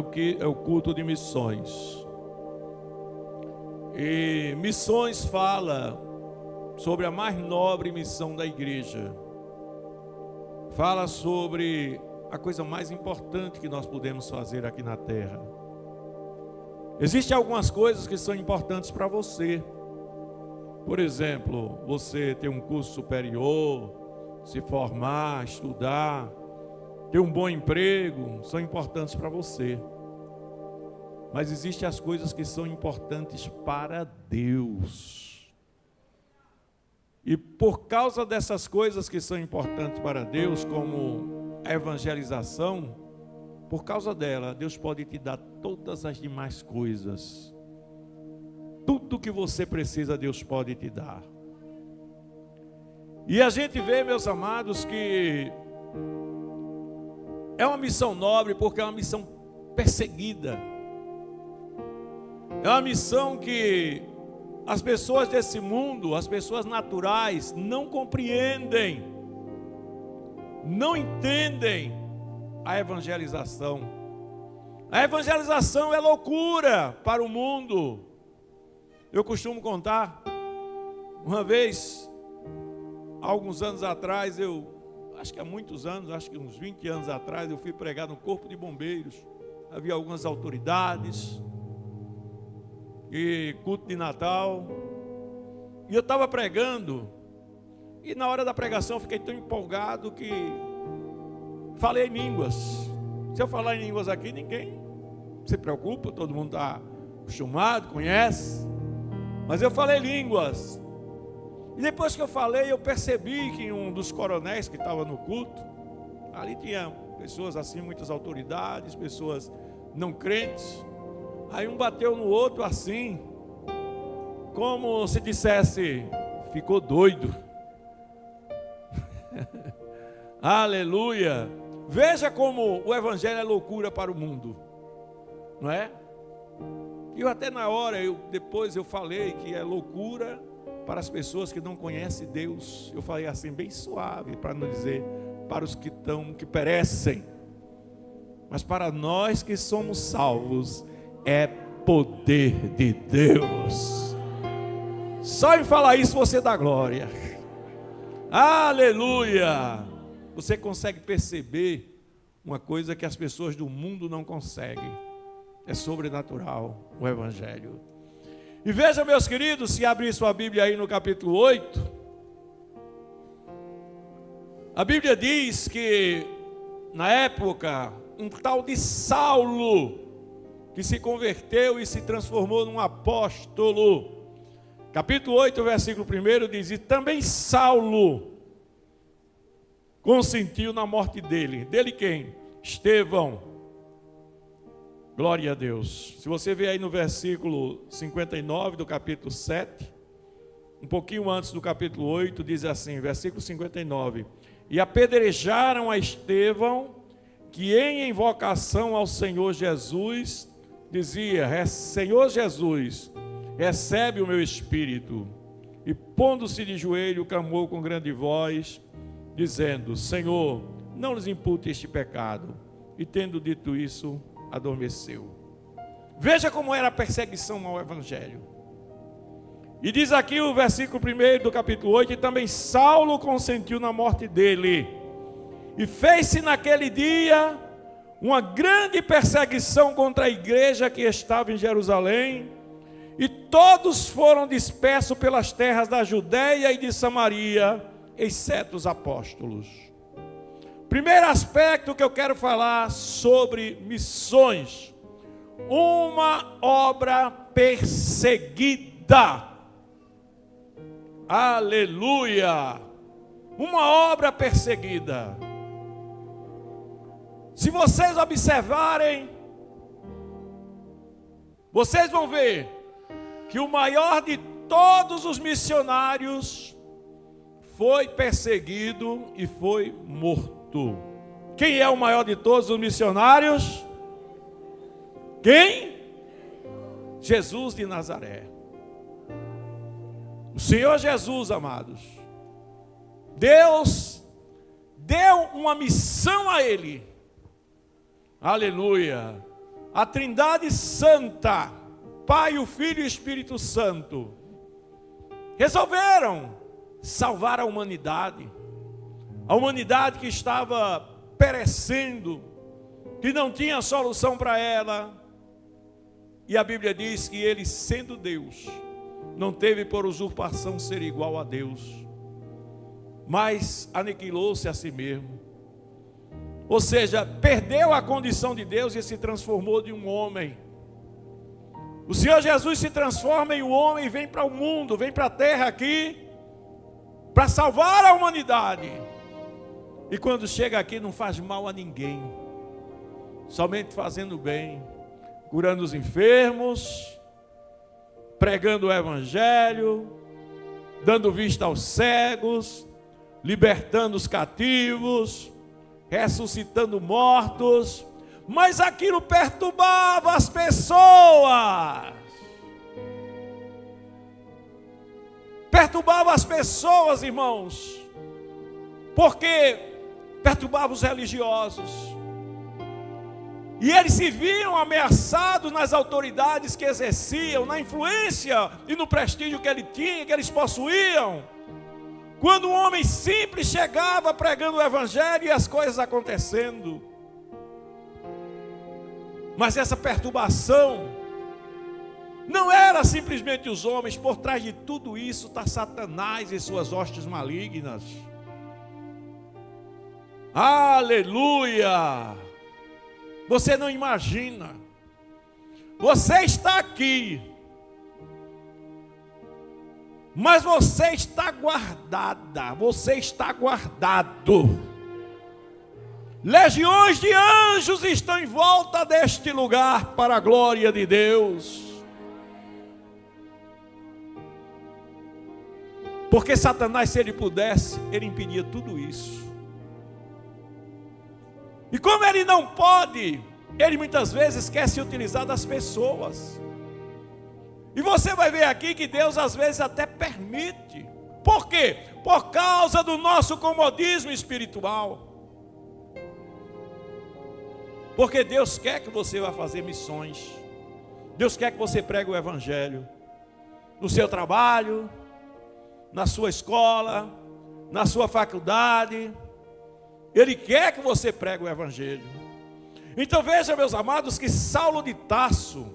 o culto de missões. E missões fala sobre a mais nobre missão da igreja. Fala sobre a coisa mais importante que nós podemos fazer aqui na terra. Existem algumas coisas que são importantes para você. Por exemplo, você ter um curso superior, se formar, estudar, ter um bom emprego, são importantes para você. Mas existem as coisas que são importantes para Deus. E por causa dessas coisas que são importantes para Deus, como a evangelização, por causa dela, Deus pode te dar todas as demais coisas. Tudo que você precisa, Deus pode te dar. E a gente vê, meus amados, que é uma missão nobre porque é uma missão perseguida. É uma missão que as pessoas desse mundo, as pessoas naturais, não compreendem, não entendem a evangelização. A evangelização é loucura para o mundo. Eu costumo contar, uma vez, alguns anos atrás, acho que há muitos anos, acho que uns 20 anos atrás, eu fui pregar no Corpo de Bombeiros. Havia algumas autoridades, e culto de Natal, e eu estava pregando, e na hora da pregação eu fiquei tão empolgado que falei em línguas. Se eu falar em línguas aqui, ninguém se preocupa, todo mundo está acostumado, conhece, mas eu falei línguas. E depois que eu falei, eu percebi que um dos coronéis que estava no culto, ali tinha pessoas assim, muitas autoridades, pessoas não crentes. Aí um bateu no outro assim, como se dissesse, ficou doido. Aleluia. Veja como o evangelho é loucura para o mundo, não é? E eu até na hora, depois eu falei que é loucura para as pessoas que não conhecem Deus. Eu falei assim, bem suave, para não dizer para os que perecem. Mas para nós que somos salvos, é poder de Deus. Só em falar isso você dá glória. Aleluia! Você consegue perceber uma coisa que as pessoas do mundo não conseguem. É sobrenatural o Evangelho. E veja, meus queridos, se abrir sua Bíblia aí no capítulo 8, a Bíblia diz que na época um tal de Saulo, que se converteu e se transformou num apóstolo. Capítulo 8, versículo 1 diz: e também Saulo consentiu na morte dele. Dele quem? Estevão. Glória a Deus. Se você ver aí no versículo 59 do capítulo 7, um pouquinho antes do capítulo 8, diz assim, versículo 59: e apedrejaram a Estevão, que em invocação ao Senhor Jesus dizia: Senhor Jesus, recebe o meu espírito. E pondo-se de joelho, clamou com grande voz, dizendo: Senhor, não lhes impute este pecado. E tendo dito isso, adormeceu. Veja como era a perseguição ao Evangelho. E diz aqui o versículo 1 do capítulo 8: e também Saulo consentiu na morte dele. E fez-se naquele dia uma grande perseguição contra a igreja que estava em Jerusalém, e todos foram dispersos pelas terras da Judéia e de Samaria, exceto os apóstolos. Primeiro aspecto que eu quero falar sobre missões: uma obra perseguida. Aleluia! Uma obra perseguida. Se vocês observarem, vocês vão ver que o maior de todos os missionários foi perseguido e foi morto. Quem é o maior de todos os missionários? Quem? Jesus de Nazaré. O Senhor Jesus, amados. Deus deu uma missão a Ele. Aleluia. A Trindade Santa, Pai, o Filho e o Espírito Santo, resolveram salvar a humanidade que estava perecendo, que não tinha solução para ela. E a Bíblia diz que Ele, sendo Deus, não teve por usurpação ser igual a Deus, mas aniquilou-se a si mesmo. Ou seja, perdeu a condição de Deus e se transformou de um homem. O Senhor Jesus se transforma em um homem e vem para o mundo, vem para a terra aqui, para salvar a humanidade. E quando chega aqui não faz mal a ninguém, somente fazendo bem, curando os enfermos, pregando o Evangelho, dando vista aos cegos, libertando os cativos, ressuscitando mortos. Mas aquilo perturbava as pessoas. Perturbava as pessoas, irmãos, porque perturbava os religiosos. E eles se viam ameaçados nas autoridades que exerciam, na influência e no prestígio que ele tinha, que eles possuíam. Quando um homem simples chegava pregando o Evangelho e as coisas acontecendo. Mas essa perturbação não era simplesmente os homens. Por trás de tudo isso está Satanás e suas hostes malignas. Aleluia! Você não imagina. Você está aqui, mas você está guardada, você está guardado. Legiões de anjos estão em volta deste lugar para a glória de Deus. Porque Satanás, se ele pudesse, ele impedia tudo isso. E como ele não pode, ele muitas vezes quer se utilizar das pessoas. E você vai ver aqui que Deus às vezes até permite. Por quê? Por causa do nosso comodismo espiritual. Porque Deus quer que você vá fazer missões. Deus quer que você pregue o evangelho. No seu trabalho, na sua escola, na sua faculdade. Ele quer que você pregue o evangelho. Então veja, meus amados, que Saulo de Tarso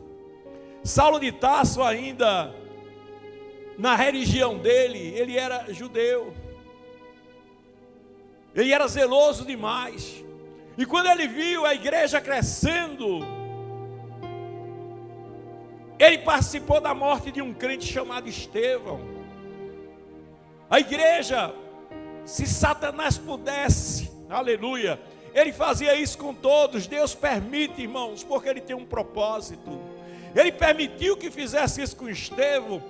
ainda, na religião dele, ele era judeu. Ele era zeloso demais. E quando ele viu a igreja crescendo, ele participou da morte de um crente chamado Estevão. A igreja, se Satanás pudesse, aleluia, ele fazia isso com todos. Deus permite, irmãos, porque ele tem um propósito. Ele permitiu que fizesse isso com Estevão,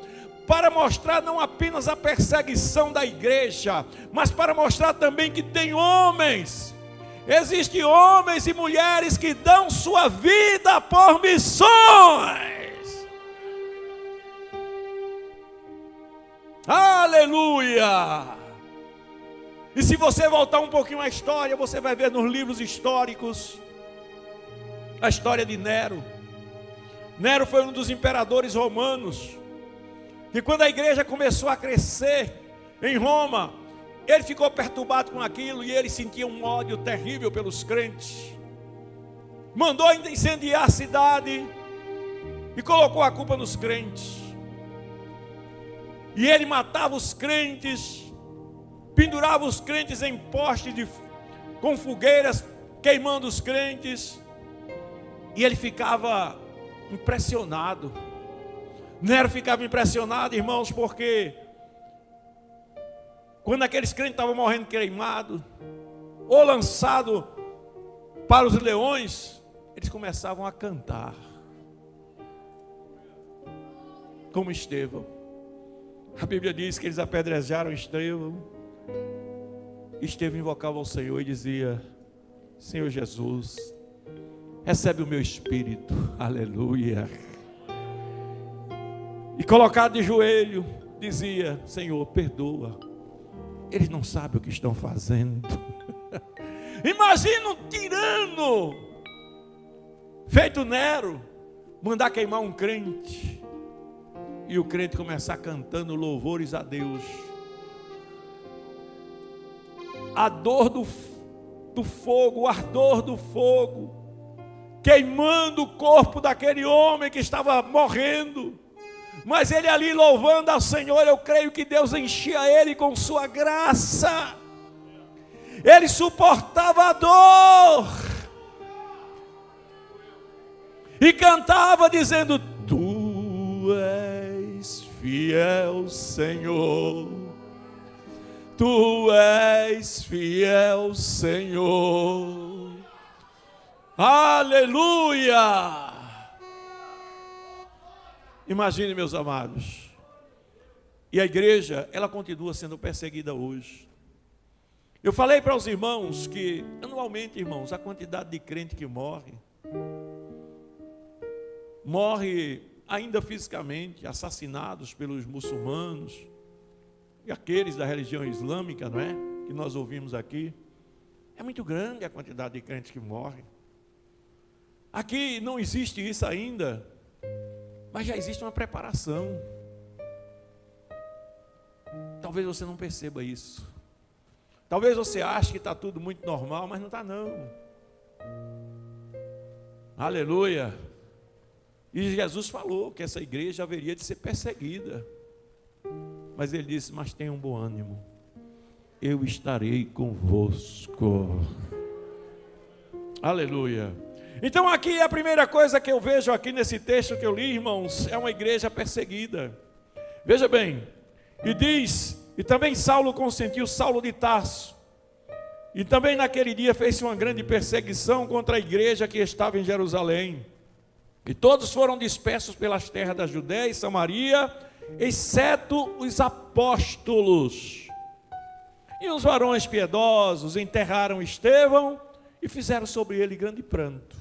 para mostrar não apenas a perseguição da igreja, mas para mostrar também que tem homens, existem homens e mulheres que dão sua vida por missões. Aleluia! E se você voltar um pouquinho à história, você vai ver nos livros históricos a história de Nero. Nero foi um dos imperadores romanos, que quando a igreja começou a crescer em Roma, ele ficou perturbado com aquilo e ele sentia um ódio terrível pelos crentes. Mandou ainda incendiar a cidade e colocou a culpa nos crentes. E ele matava os crentes, pendurava os crentes em postes com fogueiras, queimando os crentes. E ele ficava impressionado. Nero ficava impressionado, irmãos, porque quando aqueles crentes estavam morrendo queimados, ou lançados para os leões, eles começavam a cantar, como Estevão. A Bíblia diz que eles apedrejaram Estevão. Estevão invocava ao Senhor e dizia: Senhor Jesus, recebe o meu espírito, aleluia. E colocado de joelho, dizia: Senhor, perdoa, eles não sabem o que estão fazendo. Imagina um tirano feito Nero mandar queimar um crente, e o crente começar cantando louvores a Deus. A dor do fogo, o ardor do fogo, queimando o corpo daquele homem que estava morrendo. Mas ele ali louvando ao Senhor, eu creio que Deus enchia ele com sua graça. Ele suportava a dor e cantava dizendo: Tu és fiel, Senhor. Tu és fiel, Senhor. Aleluia! Imagine, meus amados, e a igreja, ela continua sendo perseguida hoje. Eu falei para os irmãos que, anualmente, irmãos, a quantidade de crente que morre ainda fisicamente, assassinados pelos muçulmanos, e aqueles da religião islâmica, não é? Que nós ouvimos aqui. É muito grande a quantidade de crentes que morrem. Aqui não existe isso ainda, mas já existe uma preparação. Talvez você não perceba isso. Talvez você ache que está tudo muito normal, mas não está não. Aleluia. E Jesus falou que essa igreja haveria de ser perseguida. Mas ele disse: mas tenham bom ânimo, eu estarei convosco. Aleluia. Então aqui a primeira coisa que eu vejo aqui nesse texto que eu li, irmãos, é uma igreja perseguida. Veja bem, e diz: e também Saulo consentiu, Saulo de Tarso, e também naquele dia fez uma grande perseguição contra a igreja que estava em Jerusalém, e todos foram dispersos pelas terras da Judéia e Samaria, exceto os apóstolos. E os varões piedosos enterraram Estevão e fizeram sobre ele grande pranto.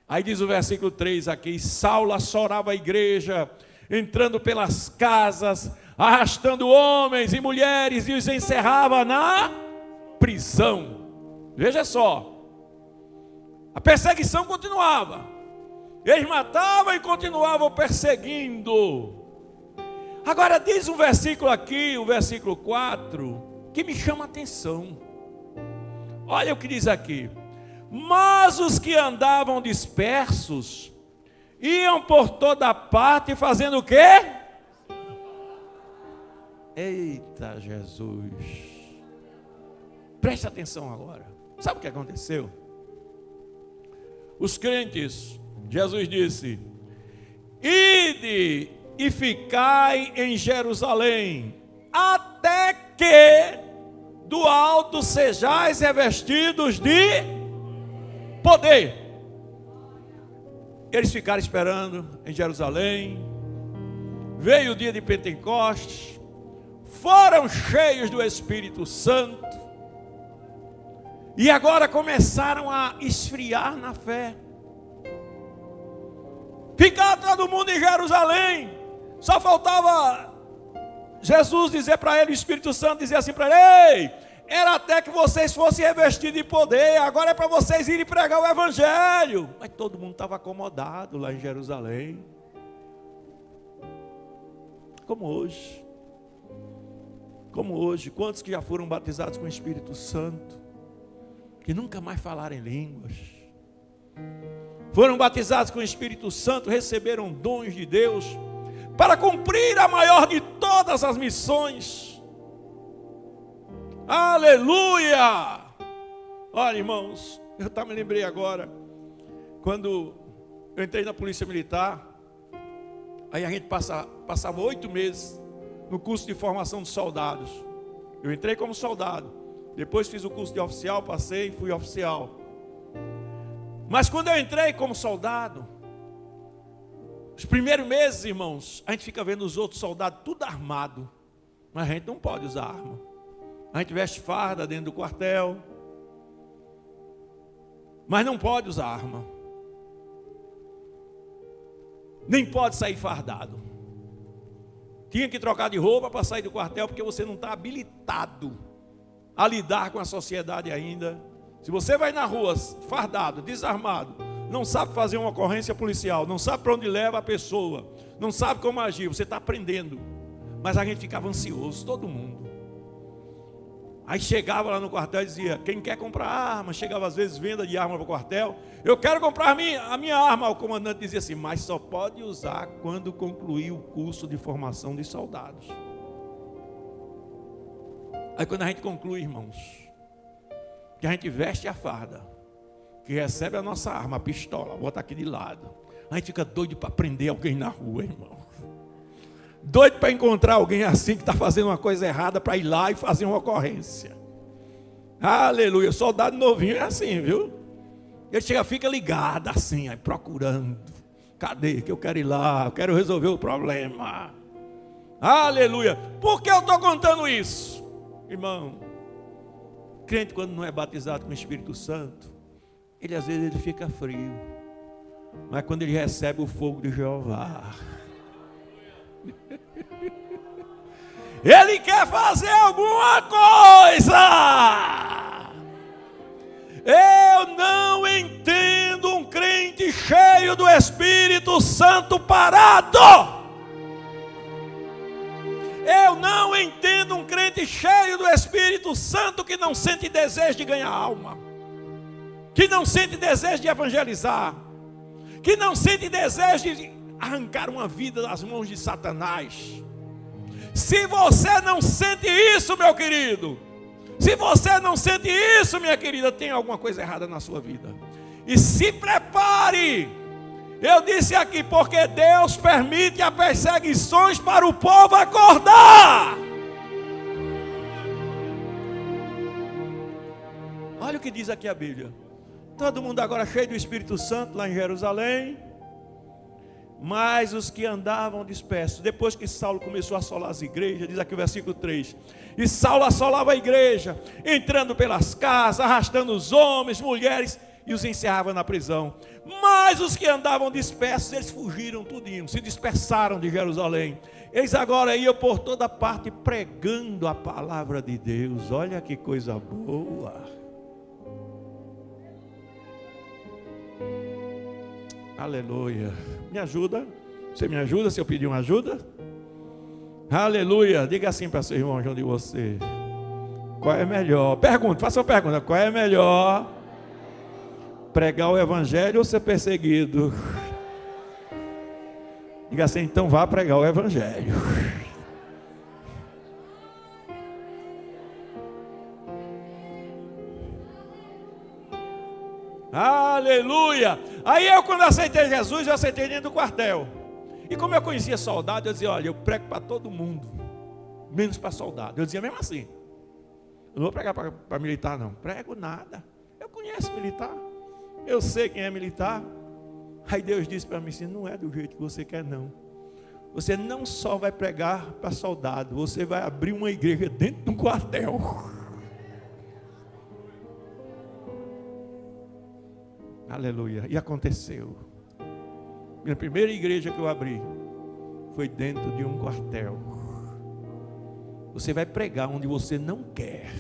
Aí diz o versículo 3 aqui: Saulo assolava a igreja, entrando pelas casas, arrastando homens e mulheres, e os encerrava na prisão. Veja só, A perseguição continuava. Eles matavam e continuavam perseguindo. Agora diz um versículo aqui, o versículo 4, que me chama a atenção. Olha o que diz aqui. Mas os que andavam dispersos iam por toda parte fazendo o quê? Eita Jesus. Preste atenção agora. Sabe o que aconteceu? Os crentes, Jesus disse: ide e ficai em Jerusalém, até que do alto sejais revestidos de poder. Eles ficaram esperando em Jerusalém. Veio o dia de Pentecostes, foram cheios do Espírito Santo, e agora começaram a esfriar na fé. Ficar todo mundo em Jerusalém. Só faltava Jesus dizer para ele, o Espírito Santo dizer assim para ele: ei, era até que vocês fossem revestidos de poder, agora é para vocês irem pregar o Evangelho. Mas todo mundo estava acomodado lá em Jerusalém. Como hoje. Como hoje. Quantos que já foram batizados com o Espírito Santo, que nunca mais falaram em línguas? Foram batizados com o Espírito Santo, receberam dons de Deus para cumprir a maior de todas as missões. Aleluia! Olha, irmãos, eu me lembrei agora, quando eu entrei na Polícia Militar, aí a gente passava 8 meses no curso de formação de soldados. Eu entrei como soldado, depois fiz o curso de oficial, passei e fui oficial. Mas quando eu entrei como soldado, os primeiros meses, irmãos, a gente fica vendo os outros soldados tudo armado, mas a gente não pode usar arma. A gente veste farda dentro do quartel, mas não pode usar arma. Nem pode sair fardado. Tinha que trocar de roupa para sair do quartel, porque você não está habilitado a lidar com a sociedade ainda. Se você vai na rua fardado, desarmado, não sabe fazer uma ocorrência policial, não sabe para onde leva a pessoa, não sabe como agir, você está aprendendo. Mas a gente ficava ansioso, todo mundo. Aí chegava lá no quartel e dizia: quem quer comprar arma? Chegava às vezes venda de arma para o quartel. Eu quero comprar a minha arma. O comandante dizia assim: mas só pode usar quando concluir o curso de formação de soldados. Aí quando a gente conclui, irmãos, que a gente veste a farda, que recebe a nossa arma, a pistola, bota aqui de lado, a gente fica doido para prender alguém na rua, irmão. Doido para encontrar alguém assim que está fazendo uma coisa errada, para ir lá e fazer uma ocorrência. Aleluia. Soldado novinho é assim, viu? Ele chega, fica ligado assim, aí procurando. Cadê que eu quero ir lá? Eu quero resolver o problema. Aleluia. Por que eu estou contando isso? Irmão, crente quando não é batizado com o Espírito Santo, ele às vezes ele fica frio. Mas quando ele recebe o fogo de Jeová, ele quer fazer alguma coisa. Eu não entendo um crente cheio do Espírito Santo parado. Eu não entendo um crente cheio do Espírito Santo que não sente desejo de ganhar alma, que não sente desejo de evangelizar, que não sente desejo de arrancar uma vida das mãos de Satanás. Se você não sente isso, meu querido, se você não sente isso, minha querida, tem alguma coisa errada na sua vida. E se prepare. Eu disse aqui, porque Deus permite as perseguições para o povo acordar. Olha o que diz aqui a Bíblia. Todo mundo agora cheio do Espírito Santo lá em Jerusalém. Mas os que andavam dispersos, depois que Saulo começou a assolar as igrejas, diz aqui o versículo 3, e Saulo assolava a igreja, entrando pelas casas, arrastando os homens, mulheres, e os encerrava na prisão. Mas os que andavam dispersos, eles fugiram tudinho, se dispersaram de Jerusalém. Eles agora iam por toda parte pregando a palavra de Deus. Olha que coisa boa. Aleluia. Me ajuda? Você me ajuda se eu pedir uma ajuda? Aleluia. Diga assim para seu irmão junto de você. Qual é melhor? Pergunta, faça uma pergunta. Qual é melhor? Pregar o evangelho ou ser perseguido? Diga assim, então vá pregar o evangelho. Aleluia! Aí eu, quando aceitei Jesus, eu aceitei dentro do quartel. E como eu conhecia soldado, eu dizia, olha, eu prego para todo mundo, menos para soldado. Eu dizia mesmo assim, eu não vou pregar para militar não, prego nada. Eu conheço militar, eu sei quem é militar. Aí Deus disse para mim assim, não é do jeito que você quer não. Você não só vai pregar para soldado, você vai abrir uma igreja dentro de um quartel. Aleluia. E aconteceu. Minha primeira igreja que eu abri foi dentro de um quartel. Você vai pregar onde você não quer.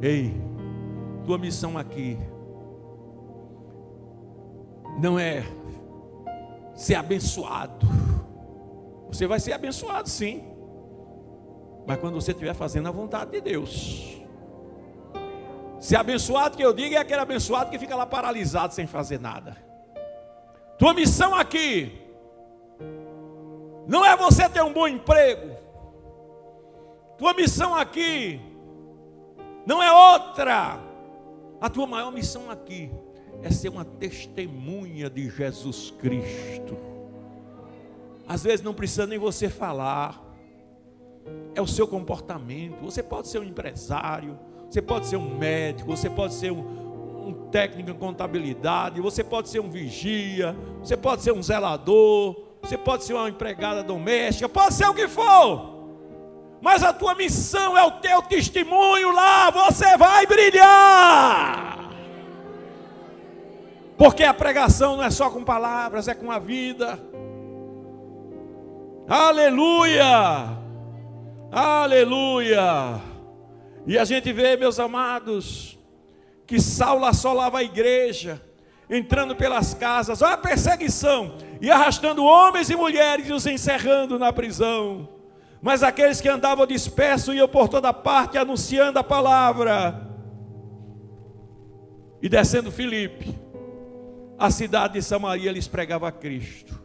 Ei, tua missão aqui não é ser abençoado. Você vai ser abençoado sim, mas quando você estiver fazendo a vontade de Deus. Ser abençoado que eu digo é aquele abençoado que fica lá paralisado sem fazer nada. Tua missão aqui não é você ter um bom emprego. Tua missão aqui não é outra. A tua maior missão aqui é ser uma testemunha de Jesus Cristo. Às vezes não precisa nem você falar. É o seu comportamento. Você pode ser um empresário, você pode ser um médico, você pode ser um técnico em contabilidade, você pode ser um vigia, você pode ser um zelador, você pode ser uma empregada doméstica, pode ser o que for. Mas a tua missão é o teu testemunho lá, você vai brilhar. Porque a pregação não é só com palavras, é com a vida. Aleluia! Aleluia! E a gente vê, meus amados, que Saulo assolava a igreja, entrando pelas casas, olha a perseguição, e arrastando homens e mulheres e os encerrando na prisão. Mas aqueles que andavam dispersos iam por toda parte anunciando a palavra. E descendo Filipe, a cidade de Samaria lhes pregava a Cristo.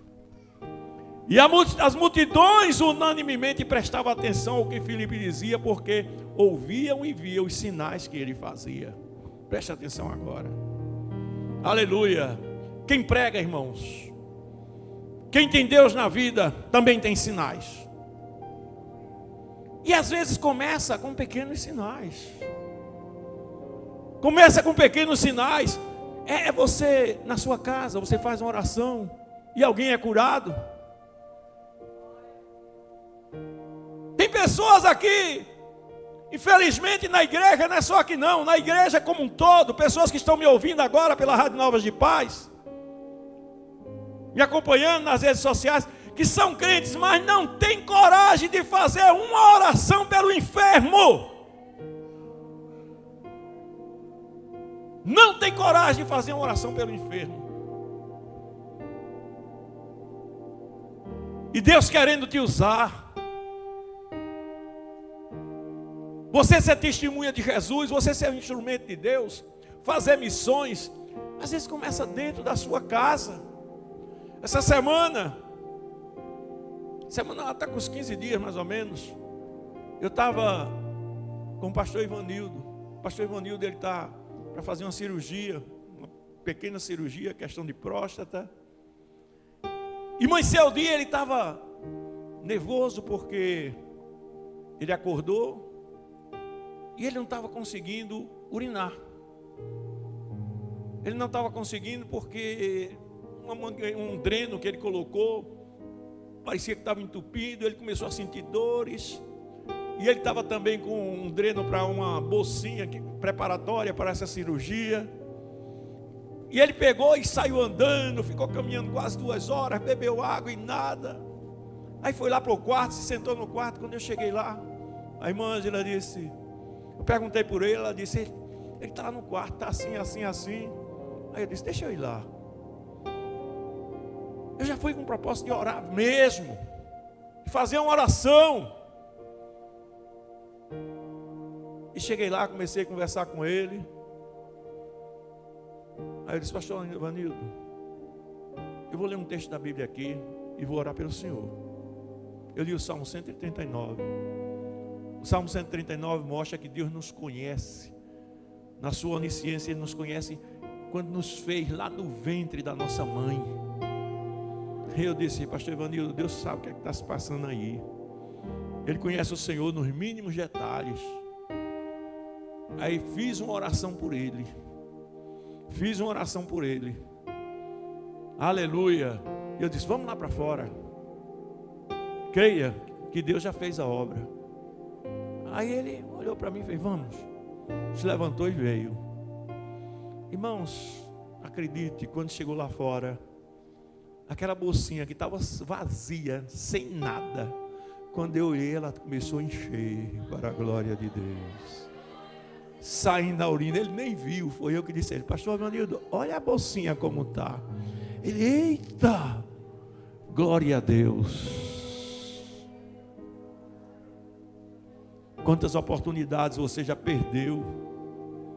E as multidões unanimemente prestavam atenção ao que Filipe dizia, porque ouviam e viam os sinais que ele fazia. Preste atenção agora. Aleluia. Quem prega, irmãos, quem tem Deus na vida, também tem sinais. E às vezes começa com pequenos sinais. Começa com pequenos sinais. É você, na sua casa, você faz uma oração e alguém é curado. Tem pessoas aqui, infelizmente na igreja, não é só aqui não, na igreja como um todo, pessoas que estão me ouvindo agora pela Rádio Novas de Paz, me acompanhando nas redes sociais, que são crentes, mas não tem coragem de fazer uma oração pelo enfermo. Não tem coragem de fazer uma oração pelo enfermo. E Deus querendo te usar. Você ser testemunha de Jesus, você ser um instrumento de Deus, fazer missões, às vezes começa dentro da sua casa. Essa semana está com uns 15 dias mais ou menos, eu estava com o pastor Ivanildo. O pastor Ivanildo, ele está para fazer uma cirurgia, uma pequena cirurgia, questão de próstata. E amanheceu o dia, ele estava nervoso porque ele acordou e ele não estava conseguindo urinar. Ele não estava conseguindo porque um dreno que ele colocou parecia que estava entupido. Ele começou a sentir dores. E ele estava também com um dreno para uma bolsinha preparatória para essa cirurgia. E ele pegou e saiu andando, ficou caminhando quase 2 horas, bebeu água e nada. Aí foi lá para o quarto, se sentou no quarto. Quando eu cheguei lá, a irmã Ângela disse, eu perguntei por ele, ela disse, ele está lá no quarto, está assim, assim, assim. Aí eu disse, deixa eu ir lá. Eu já fui com o propósito de orar mesmo, de fazer uma oração. E cheguei lá, comecei a conversar com ele. Aí eu disse: pastor Ivanildo, eu vou ler um texto da Bíblia aqui e vou orar pelo Senhor. Eu li o Salmo 139. O Salmo 139 mostra que Deus nos conhece. Na sua onisciência, Ele nos conhece quando nos fez lá no ventre da nossa mãe. Eu disse: pastor Ivanildo, Deus sabe o que está se passando aí. Ele conhece o Senhor nos mínimos detalhes. Aí fiz uma oração por ele. Aleluia. E eu disse: vamos lá para fora. Creia que Deus já fez a obra. Aí ele olhou para mim e fez: vamos. Se levantou e veio. Irmãos, acredite, quando chegou lá fora, aquela bolsinha que estava vazia, sem nada, quando eu olhei, ela começou a encher, para a glória de Deus. Saindo da urina, ele nem viu, foi eu que disse a ele: pastor Ivanildo, olha a bolsinha como está. Ele: eita, glória a Deus. Quantas oportunidades você já perdeu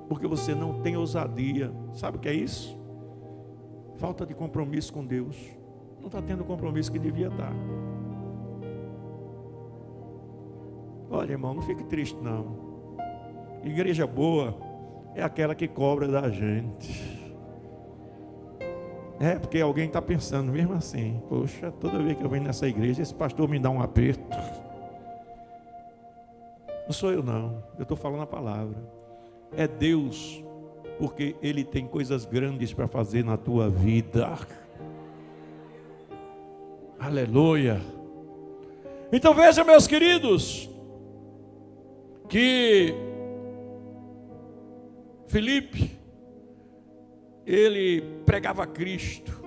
porque você não tem ousadia? Sabe o que é isso? Falta de compromisso com Deus. Não está tendo o compromisso que devia estar. Olha, irmão, não fique triste não. Igreja boa é aquela que cobra da gente. É, porque alguém está pensando mesmo assim: poxa, toda vez que eu venho nessa igreja, esse pastor me dá um aperto. Não sou eu não, eu estou falando a palavra. É Deus, porque Ele tem coisas grandes para fazer na tua vida. Aleluia. Então veja, meus queridos, que Filipe, ele pregava Cristo.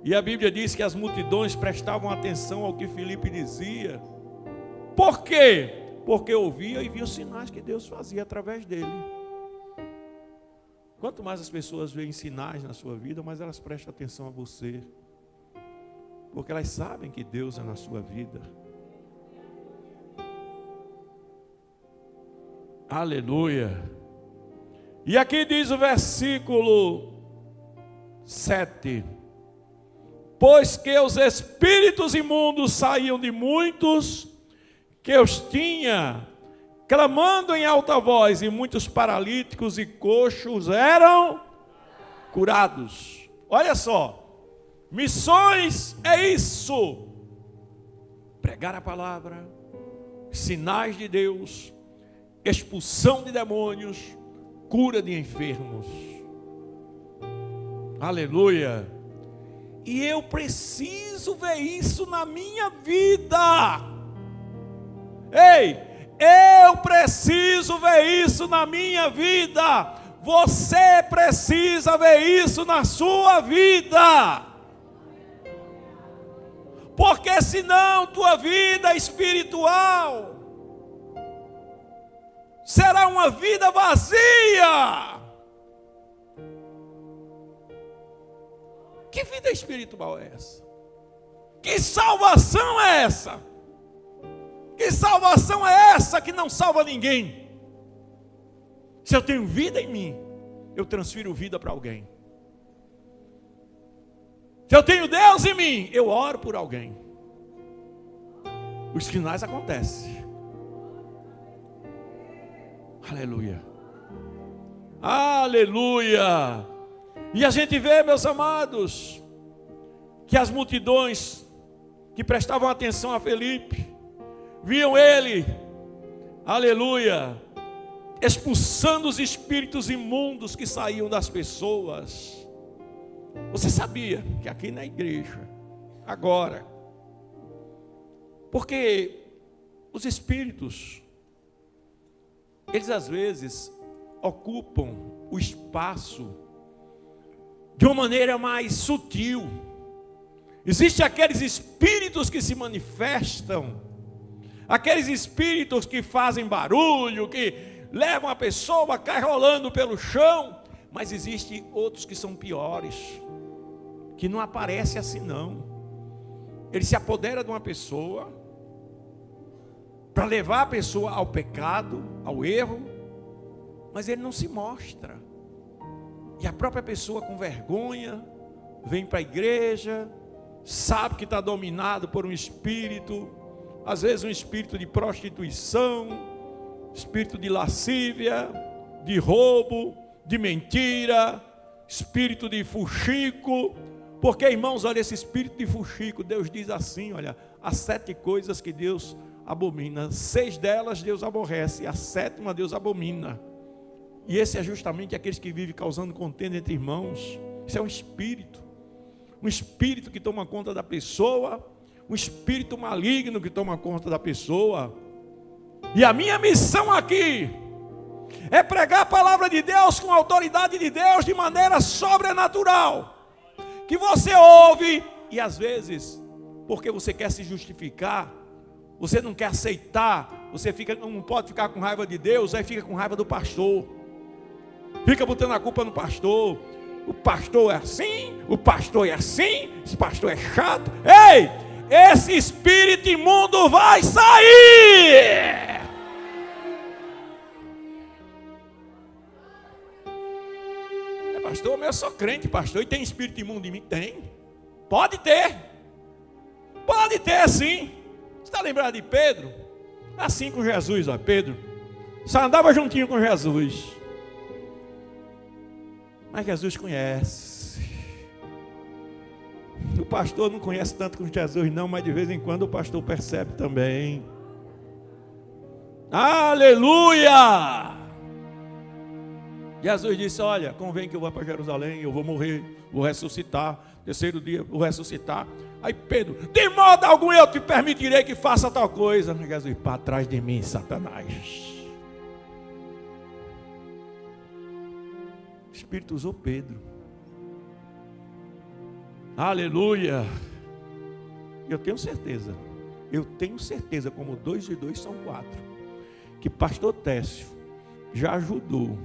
E a Bíblia diz que as multidões prestavam atenção ao que Filipe dizia. Por quê? Porque ouvia e via os sinais que Deus fazia através dele. Quanto mais as pessoas veem sinais na sua vida, mais elas prestam atenção a você. Porque elas sabem que Deus é na sua vida. Aleluia. E aqui diz o versículo 7: pois que os espíritos imundos saíam de muitos que os tinha, clamando em alta voz, e muitos paralíticos e coxos eram curados. Olha só, missões é isso: pregar a palavra, sinais de Deus, expulsão de demônios, cura de enfermos. Aleluia. E eu preciso ver isso na minha vida. Ei, eu preciso ver isso na minha vida. Você precisa ver isso na sua vida. Porque senão tua vida espiritual será uma vida vazia. Que vida espiritual é essa? Que salvação é essa? Que salvação é essa que não salva ninguém? Se eu tenho vida em mim, eu transfiro vida para alguém. Se eu tenho Deus em mim, eu oro por alguém. Os sinais acontecem. Aleluia. Aleluia. E a gente vê, meus amados, que as multidões que prestavam atenção a Filipe, viam ele, aleluia, expulsando os espíritos imundos que saíam das pessoas. Você sabia que aqui na igreja, agora, porque os espíritos, eles às vezes ocupam o espaço de uma maneira mais sutil. Existem aqueles espíritos que se manifestam, aqueles espíritos que fazem barulho, que levam a pessoa a cair rolando pelo chão. Mas existem outros que são piores. que não aparece assim não. Ele se apodera de uma pessoa para levar a pessoa ao pecado, ao erro, mas ele não se mostra. E a própria pessoa com vergonha vem para a igreja, sabe que está dominado por um espírito, às vezes um espírito de prostituição, espírito de lascívia, de roubo, de mentira, espírito de fuxico. Porque, irmãos, olha, esse espírito de fuxico, Deus diz assim, olha, as 7 coisas que Deus abomina, 6 delas Deus aborrece, a 7ª Deus abomina. E esse é justamente aqueles que vivem causando contenda entre irmãos. Isso é um espírito que toma conta da pessoa, um espírito maligno que toma conta da pessoa. E a minha missão aqui é pregar a palavra de Deus com a autoridade de Deus de maneira sobrenatural, que você ouve e às vezes, porque você quer se justificar, você não quer aceitar, você não pode ficar com raiva de Deus, aí fica com raiva do pastor, fica botando a culpa no pastor. O pastor é assim, o pastor é assim, esse pastor é chato. Ei, esse espírito imundo vai sair. Pastor, eu sou crente, pastor, e tem espírito imundo em mim? Tem. Pode ter sim. Você está lembrado de Pedro? Assim com Jesus, ó, Pedro só andava juntinho com Jesus, mas Jesus conhece. O pastor não conhece tanto com Jesus não, mas de vez em quando o pastor percebe também. Aleluia! Jesus disse, olha, convém que eu vá para Jerusalém, eu vou morrer, vou ressuscitar, 3º dia vou ressuscitar. Aí Pedro, de modo algum eu te permitirei que faça tal coisa. Jesus, para trás de mim, Satanás. O Espírito usou Pedro. Aleluia. Eu tenho certeza, como 2 e 2 são 4, que pastor Técio já ajudou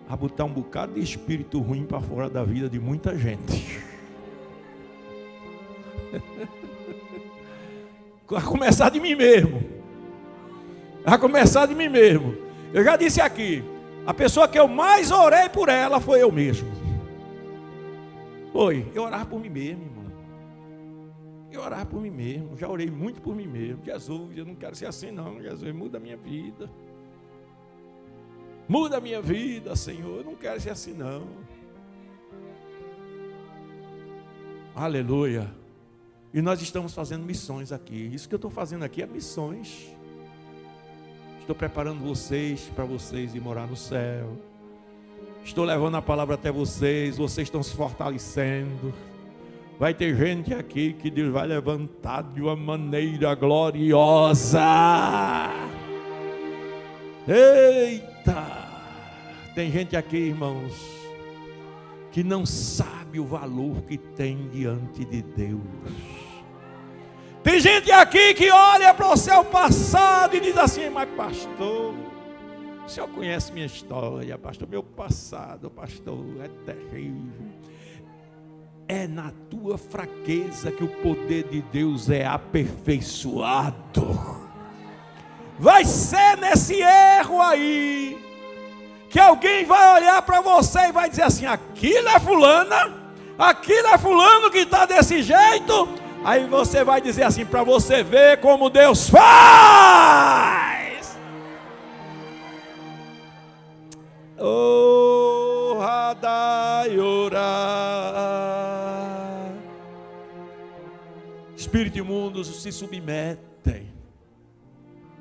a botar um bocado de espírito ruim para fora da vida de muita gente. A começar de mim mesmo. Eu já disse aqui, a pessoa que eu mais orei por ela foi eu mesmo. Eu orava por mim mesmo, irmão. Já orei muito por mim mesmo. Jesus, eu não quero ser assim não. Jesus, muda a minha vida. Muda a minha vida, Senhor. Eu não quero ser assim não. Aleluia. E nós estamos fazendo missões aqui. Isso que eu estou fazendo aqui é missões. Estou preparando vocês para vocês ir morar no céu. Estou levando a palavra até vocês. Vocês estão se fortalecendo. Vai ter gente aqui que Deus vai levantar de uma maneira gloriosa. Eita! Tem gente aqui, irmãos, que não sabe o valor que tem diante de Deus. Tem gente aqui que olha para o seu passado e diz assim, mas pastor, o senhor conhece minha história, pastor, meu passado, pastor, é terrível. É na tua fraqueza que o poder de Deus é aperfeiçoado. Vai ser nesse erro aí que alguém vai olhar para você e vai dizer assim, aquilo é fulana, aquilo é fulano que está desse jeito. Aí você vai dizer assim, para você ver como Deus faz. Oh, Radaiora. Espírito imundos se submetem.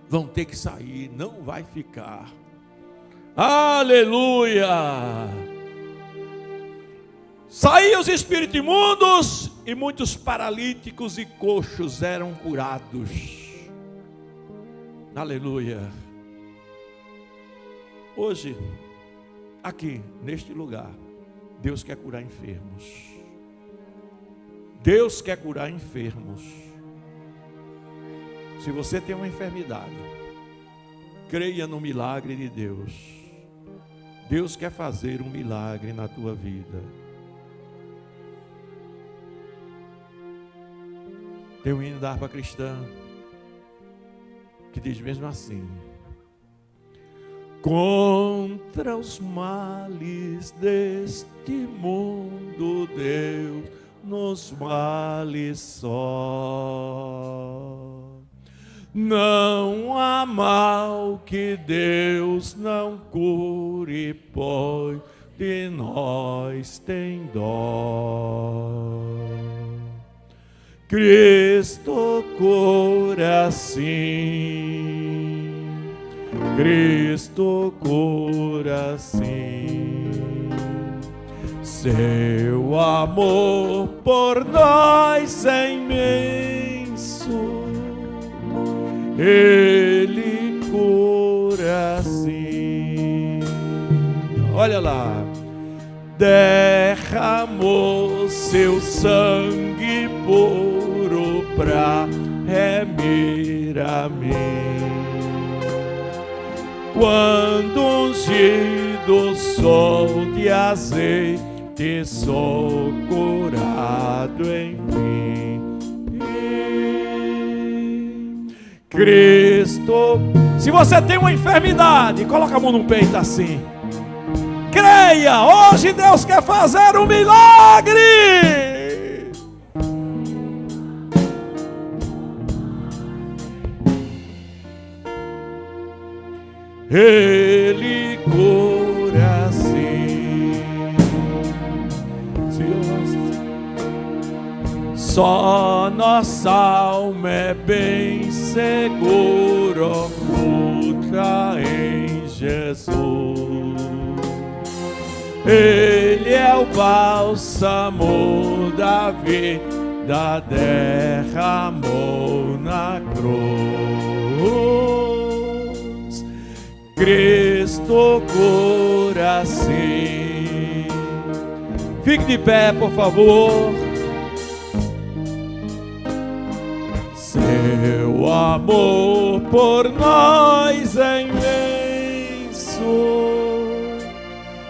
Vão ter que sair, não vai ficar. Aleluia! Saíam os espíritos imundos e muitos paralíticos e coxos eram curados. Aleluia! Hoje, aqui, neste lugar, Deus quer curar enfermos. Deus quer curar enfermos. Se você tem uma enfermidade, creia no milagre de Deus. Deus quer fazer um milagre na tua vida. Tem um hino da harpa cristã que diz mesmo assim: contra os males deste mundo, Deus nos vale só. Não há mal que Deus não cure, pois de nós tem dó. Cristo cura sim, Cristo cura sim. Seu amor por nós é imenso, Ele cura sim. Olha lá, derramou seu sangue puro pra remir a mim. Quando ungido sou de azeite, sou curado enfim. Cristo, se você tem uma enfermidade, coloca a mão no peito assim. Creia, hoje Deus quer fazer um milagre. Ele cura sim. Só nossa alma é bem segura, oculta em Jesus. Ele é o bálsamo da vida, derramou na cruz. Cristo cura sim. Fique de pé, por favor. Seu amor por nós é imenso,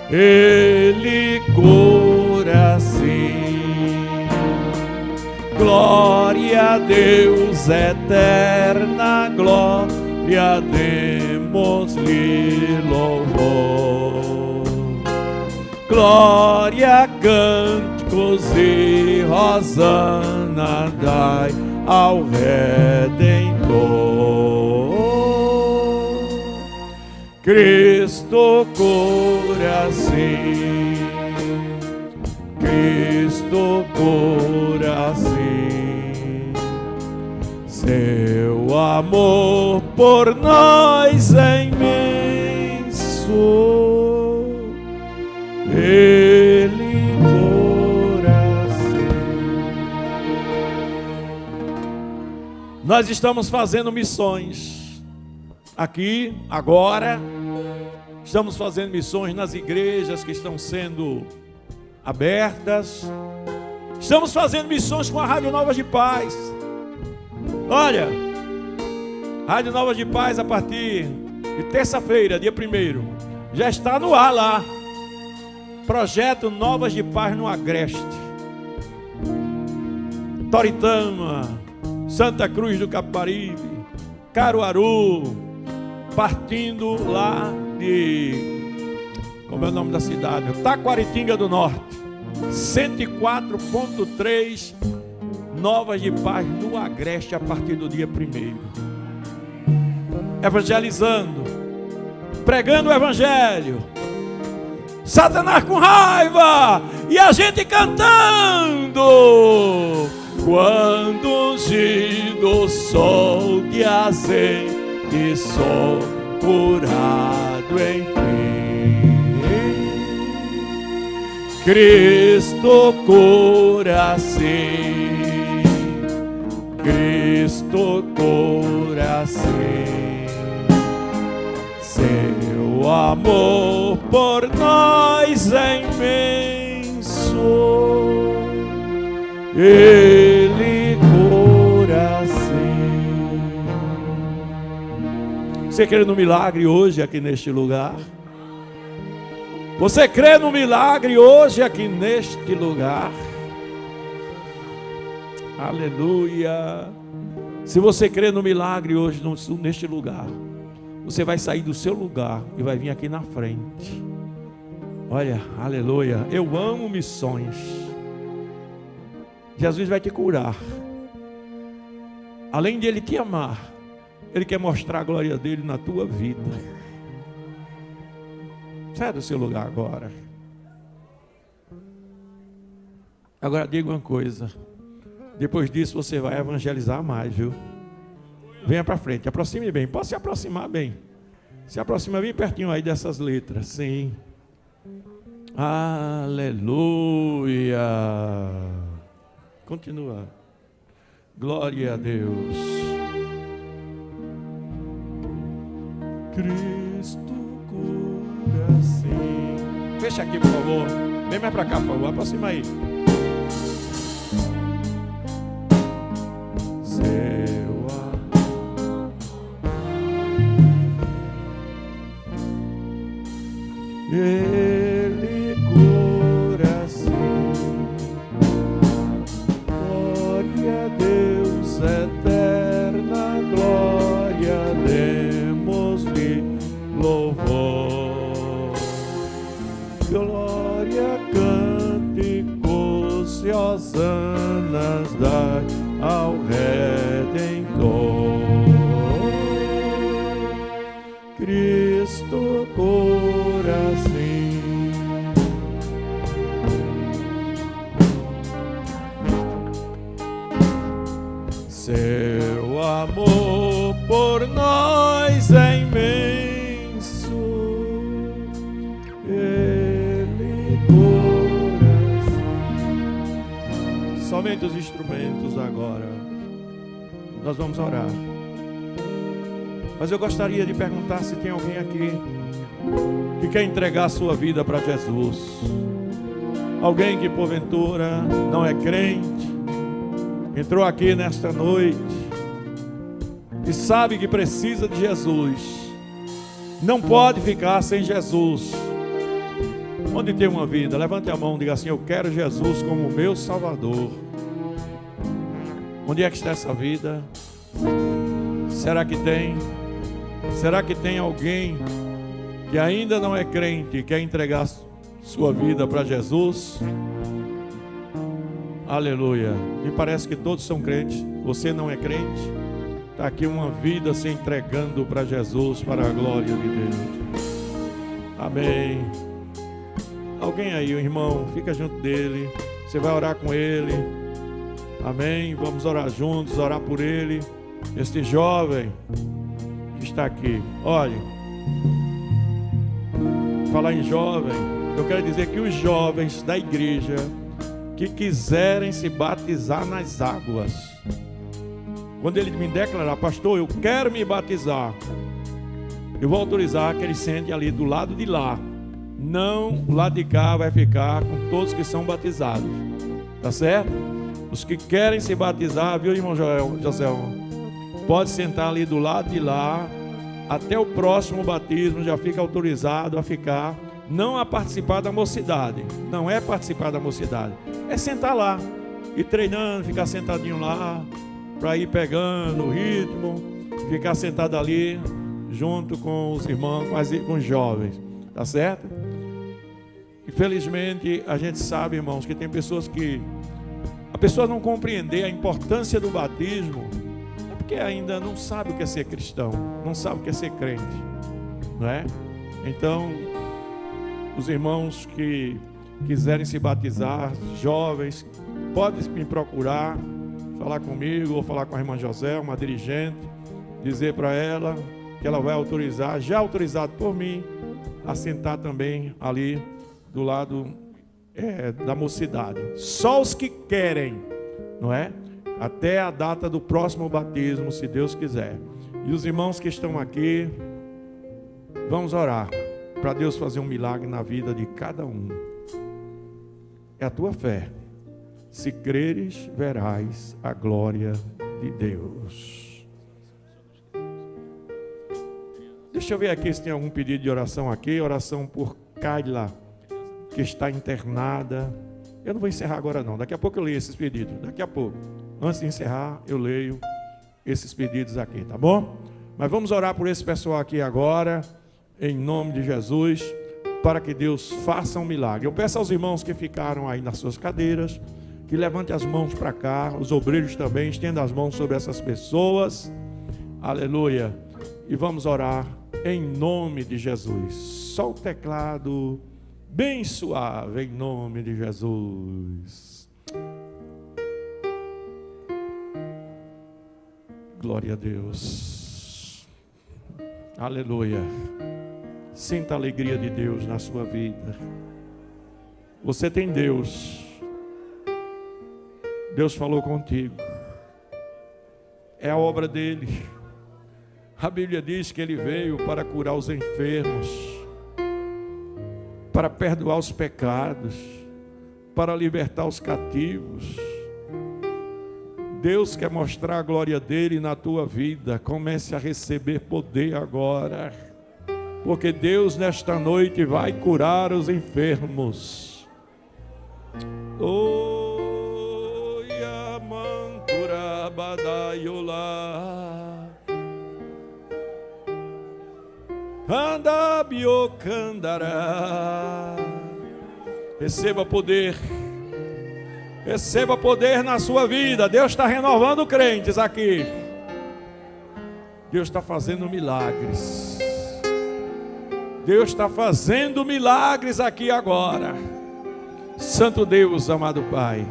Ele cura sim. Glória a Deus eterna, glória, demos-lhe louvor. Glória, cânticos e hosana dai ao Redentor. Cristo cura sim, Cristo cura sim. Seu amor por nós é imenso, Ele cura sim. Nós estamos fazendo missões aqui, agora. Estamos fazendo missões nas igrejas que estão sendo abertas. Estamos fazendo missões com a Rádio Novas de Paz. Olha, Rádio Novas de Paz, a partir de terça-feira, dia 1º, já está no ar lá. Projeto Novas de Paz no Agreste, Toritama, Santa Cruz do Capibaribe, Caruaru, partindo lá de, como é o nome da cidade? Taquaritinga do Norte. 104.3 Novas de Paz no Agreste a partir do dia 1º. Evangelizando, pregando o Evangelho, Satanás com raiva e a gente cantando. Quando ungido o sol de azeite, sou curado enfim. Cristo cura sim, Cristo cura sim. Seu amor por nós é imenso, Ele cura sim. Você crê no milagre hoje aqui neste lugar? Você crê no milagre hoje aqui neste lugar? Aleluia. Se você crê no milagre hoje neste lugar, você vai sair do seu lugar e vai vir aqui na frente. Olha, aleluia. Eu amo missões. Jesus vai te curar. Além de Ele te amar, Ele quer mostrar a glória dele na tua vida. Sai do seu lugar agora. Agora diga uma coisa. Depois disso você vai evangelizar mais, viu? Venha para frente, aproxime bem. Pode se aproximar bem. Se aproxima bem pertinho aí dessas letras. Sim. Aleluia. Continua. Glória a Deus. Cristo cura sim. Fecha aqui, por favor. Vem mais para cá, por favor. Aproxima aí. Ele cura sim. Glória a Deus eterna, glória, demos-lhe louvor. Glória, cânticos e hosanas dai ao Redentor. Cristo cura sim. Seu amor por nós é imenso. Ele cura sim. Somente os instrumentos agora. Nós vamos orar. Mas eu gostaria de perguntar se tem alguém aqui que quer entregar a sua vida para Jesus. Alguém que porventura não é crente, entrou aqui nesta noite e sabe que precisa de Jesus, não pode ficar sem Jesus. Onde tem uma vida, levante a mão e diga assim: eu quero Jesus como meu Salvador. Onde é que está essa vida? Será que tem? Será que tem alguém que ainda não é crente e quer entregar sua vida para Jesus? Aleluia. Me parece que todos são crentes. Você não é crente? Está aqui uma vida se entregando para Jesus, para a glória de Deus. Amém. Alguém aí, o irmão, fica junto dele. Você vai orar com ele. Amém. Vamos orar juntos, orar por ele. Este jovem que está aqui. Olhe, falar em jovem, eu quero dizer que os jovens da igreja que quiserem se batizar nas águas, quando ele me declarar: pastor, eu quero me batizar, eu vou autorizar que ele sente ali do lado de lá. Não, o lado de cá vai ficar com todos que são batizados. Tá certo? Os que querem se batizar, viu, irmão José? Pode sentar ali do lado de lá. Até o próximo batismo já fica autorizado a ficar. Não a participar da mocidade. Não é participar da mocidade. É sentar lá. Ir treinando, ficar sentadinho lá. Para ir pegando o ritmo. Ficar sentado ali. Junto com os irmãos, com os jovens. Tá certo? Infelizmente, a gente sabe, irmãos, que tem pessoas que... A pessoa não compreender a importância do batismo, é porque ainda não sabe o que é ser cristão, não sabe o que é ser crente, não é? Então, os irmãos que quiserem se batizar, jovens, podem me procurar, falar comigo, ou falar com a irmã José, uma dirigente, dizer para ela que ela vai autorizar, já autorizado por mim, a sentar também ali do lado da mocidade. Só os que querem, não é? Até a data do próximo batismo, se Deus quiser. E os irmãos que estão aqui, vamos orar para Deus fazer um milagre na vida de cada um. É a tua fé. Se creres, verás a glória de Deus. Deixa eu ver aqui se tem algum pedido de oração aqui. Oração por Kaila, que está internada. Eu não vou encerrar agora não. Daqui a pouco eu leio esses pedidos. Daqui a pouco. Antes de encerrar, eu leio esses pedidos aqui, tá bom? Mas vamos orar por esse pessoal aqui agora, em nome de Jesus, para que Deus faça um milagre. Eu peço aos irmãos que ficaram aí nas suas cadeiras, que levante as mãos para cá, os obreiros também, estenda as mãos sobre essas pessoas. Aleluia. E vamos orar em nome de Jesus. Só o teclado bem suave, em nome de Jesus. Glória a Deus. Aleluia. Sinta a alegria de Deus na sua vida. Você tem Deus. Deus falou contigo. É a obra dele. A Bíblia diz que ele veio para curar os enfermos, para perdoar os pecados, para libertar os cativos. Deus quer mostrar a glória dele na tua vida. Comece a receber poder agora, porque Deus nesta noite vai curar os enfermos. Oh, Yamantura Badaiola Anda Biocandará. Receba poder. Receba poder na sua vida. Deus está renovando crentes aqui. Deus está fazendo milagres. Deus está fazendo milagres aqui agora. Santo Deus, amado Pai.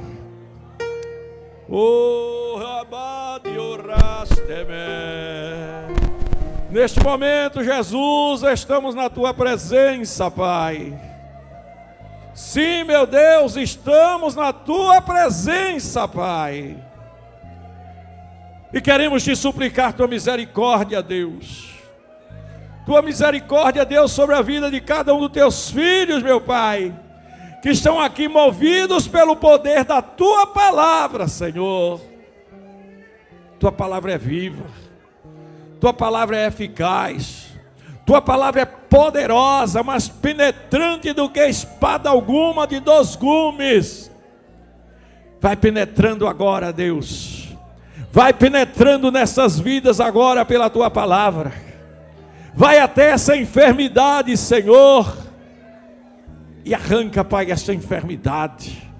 Oh, Rabadio Rasteme. Neste momento, Jesus, estamos na tua presença, Pai. Sim, meu Deus, estamos na tua presença, Pai. E queremos te suplicar tua misericórdia, Deus. Tua misericórdia, Deus, sobre a vida de cada um dos teus filhos, meu Pai, que estão aqui movidos pelo poder da tua palavra, Senhor. Tua palavra é viva. Tua palavra é eficaz. Tua palavra é poderosa, mas penetrante do que espada alguma de 2 gumes. Vai penetrando agora, Deus. Vai penetrando nessas vidas agora pela tua palavra. Vai até essa enfermidade, Senhor. E arranca, Pai, essa enfermidade.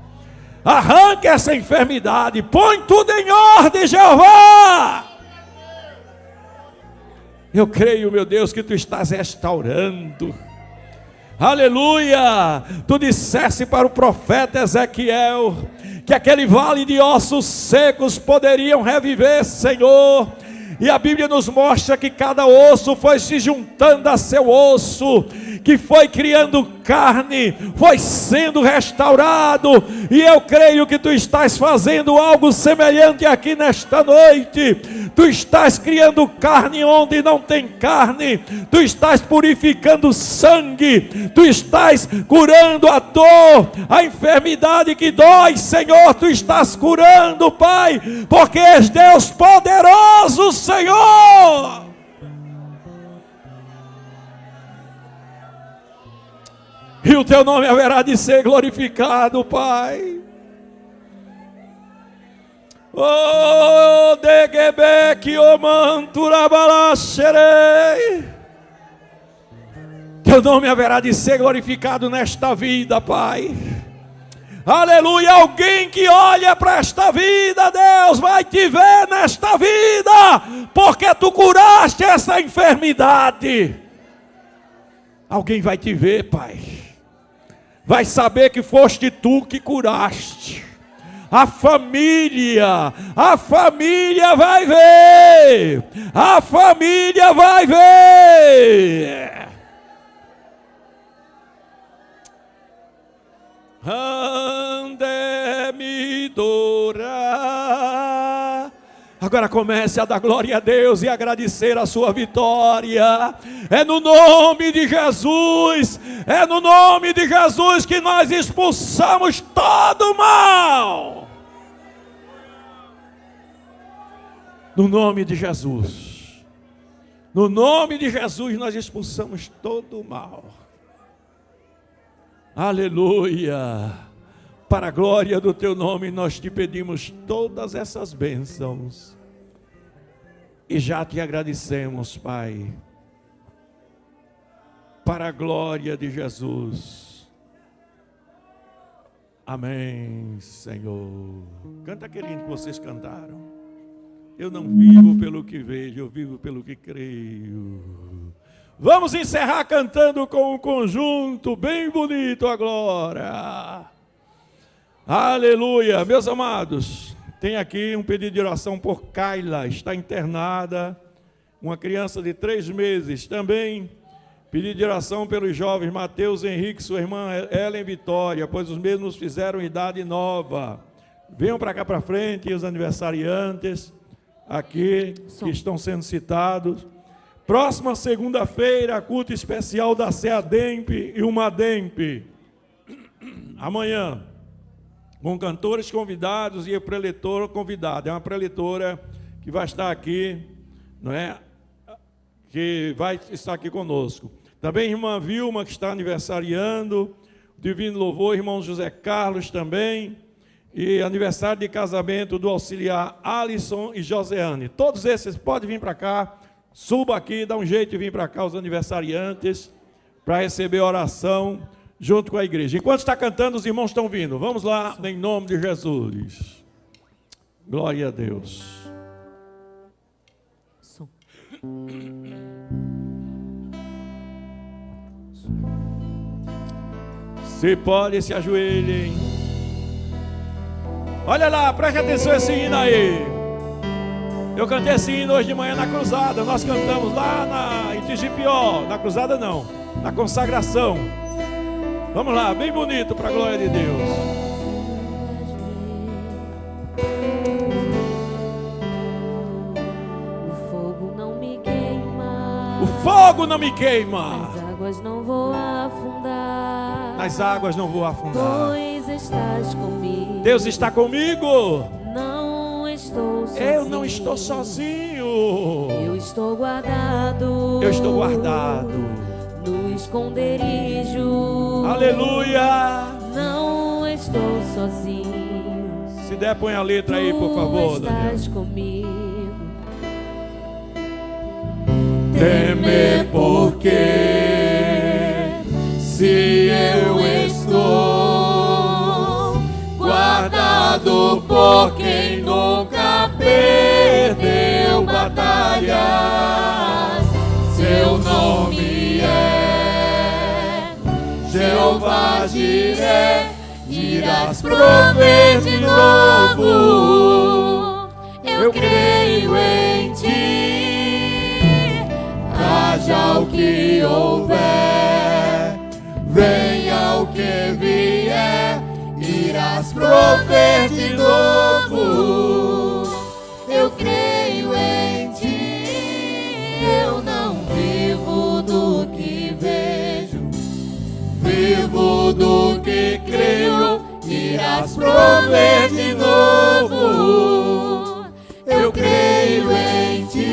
Arranca essa enfermidade. Põe tudo em ordem, Jeová. Eu creio, meu Deus, que tu estás restaurando. Aleluia! Tu disseste para o profeta Ezequiel que aquele vale de ossos secos poderiam reviver, Senhor. E a Bíblia nos mostra que cada osso foi se juntando a seu osso, que foi criando carne, foi sendo restaurado. E eu creio que tu estás fazendo algo semelhante aqui nesta noite. Tu estás criando carne onde não tem carne. Tu estás purificando sangue. Tu estás curando a dor, a enfermidade que dói, Senhor. Tu estás curando, Pai, porque és Deus poderoso, Senhor. E o teu nome haverá de ser glorificado, Pai. Oh, Degebe que o manturabalacherei. Teu nome haverá de ser glorificado nesta vida, Pai. Aleluia. Alguém que olha para esta vida, Deus, vai te ver nesta vida, porque tu curaste essa enfermidade. Alguém vai te ver, Pai. Vai saber que foste tu que curaste. A família vai ver. A família vai ver. Andemidora. Agora comece a dar glória a Deus e agradecer a sua vitória. É no nome de Jesus. É no nome de Jesus que nós expulsamos todo o mal. No nome de Jesus. No nome de Jesus nós expulsamos todo o mal. Aleluia. Para a glória do teu nome, nós te pedimos todas essas bênçãos. E já te agradecemos, Pai. Para a glória de Jesus. Amém, Senhor. Canta aquele hino que vocês cantaram. Eu não vivo pelo que vejo, eu vivo pelo que creio. Vamos encerrar cantando com um conjunto bem bonito agora. Aleluia. Meus amados, tem aqui um pedido de oração por Kaila, está internada, uma criança de 3 meses. Também pedido de oração pelos jovens Mateus Henrique, sua irmã Ellen Vitória, pois os mesmos fizeram idade nova. Venham para cá para frente os aniversariantes aqui que estão sendo citados. Próxima segunda-feira, culto especial da CEADEMP e UMADEMP. Amanhã, com cantores convidados e a preletora convidada. É uma preletora que vai estar aqui, não é? Que vai estar aqui conosco. Também irmã Vilma, que está aniversariando. Divino Louvor, irmão José Carlos também. E aniversário de casamento do auxiliar Alisson e Joseane. Todos esses podem vir para cá. Suba aqui, dá um jeito de vir para cá os aniversariantes para receber oração junto com a igreja. Enquanto está cantando, os irmãos estão vindo. Vamos lá, em nome de Jesus. Glória a Deus. Se pode, se ajoelhem. Olha lá, preste atenção a esse hino aí. Eu cantei esse hino hoje de manhã na cruzada. Nós cantamos lá em Tigipió. Na cruzada não, na consagração. Vamos lá, bem bonito para a glória de Deus. O fogo não me queima. O fogo não me queima. Nas águas não vou afundar. Nas águas não vou afundar. Pois estás comigo. Deus está comigo. Não estou sozinho. Eu não estou sozinho. Eu estou guardado. Eu estou guardado no esconderijo. Aleluia. Não estou sozinho. Se der, põe a letra aí, por favor, Daniel. Estás comigo. Temer porque se eu estou guardado por quem nunca perdeu batalhas, seu nome é Jeová Jiré, irás prover de novo. Eu creio em ti, haja o que houver, venha o que vier, irás prover de novo. Eu creio em ti, eu não vivo do que vejo, vivo do que creio, irás prover de novo. Eu creio em ti.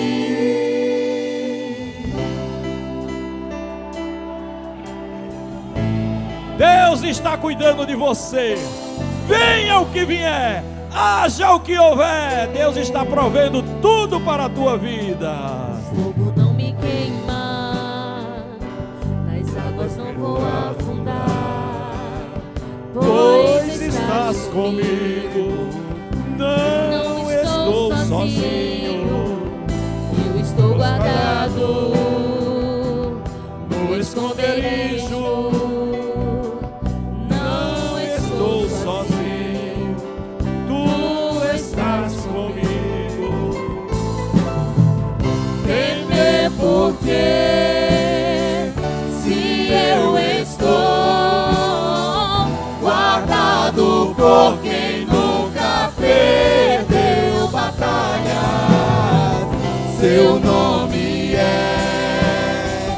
Deus está cuidando de você. Venha o que vier, haja o que houver, Deus está provendo tudo para a tua vida. Fogo não me queima, nas águas não vou afundar, pois estás comigo, não estou sozinho. Eu estou guardado no esconderijo. Porque se eu estou guardado por quem nunca perdeu batalha, seu nome é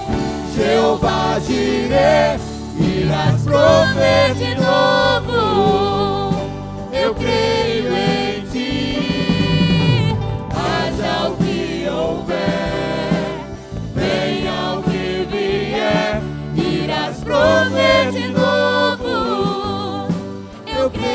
Jeová Jiré, irás prover de novo. Eu creio em ti, haja o que houver, irás prover de novo. Eu creio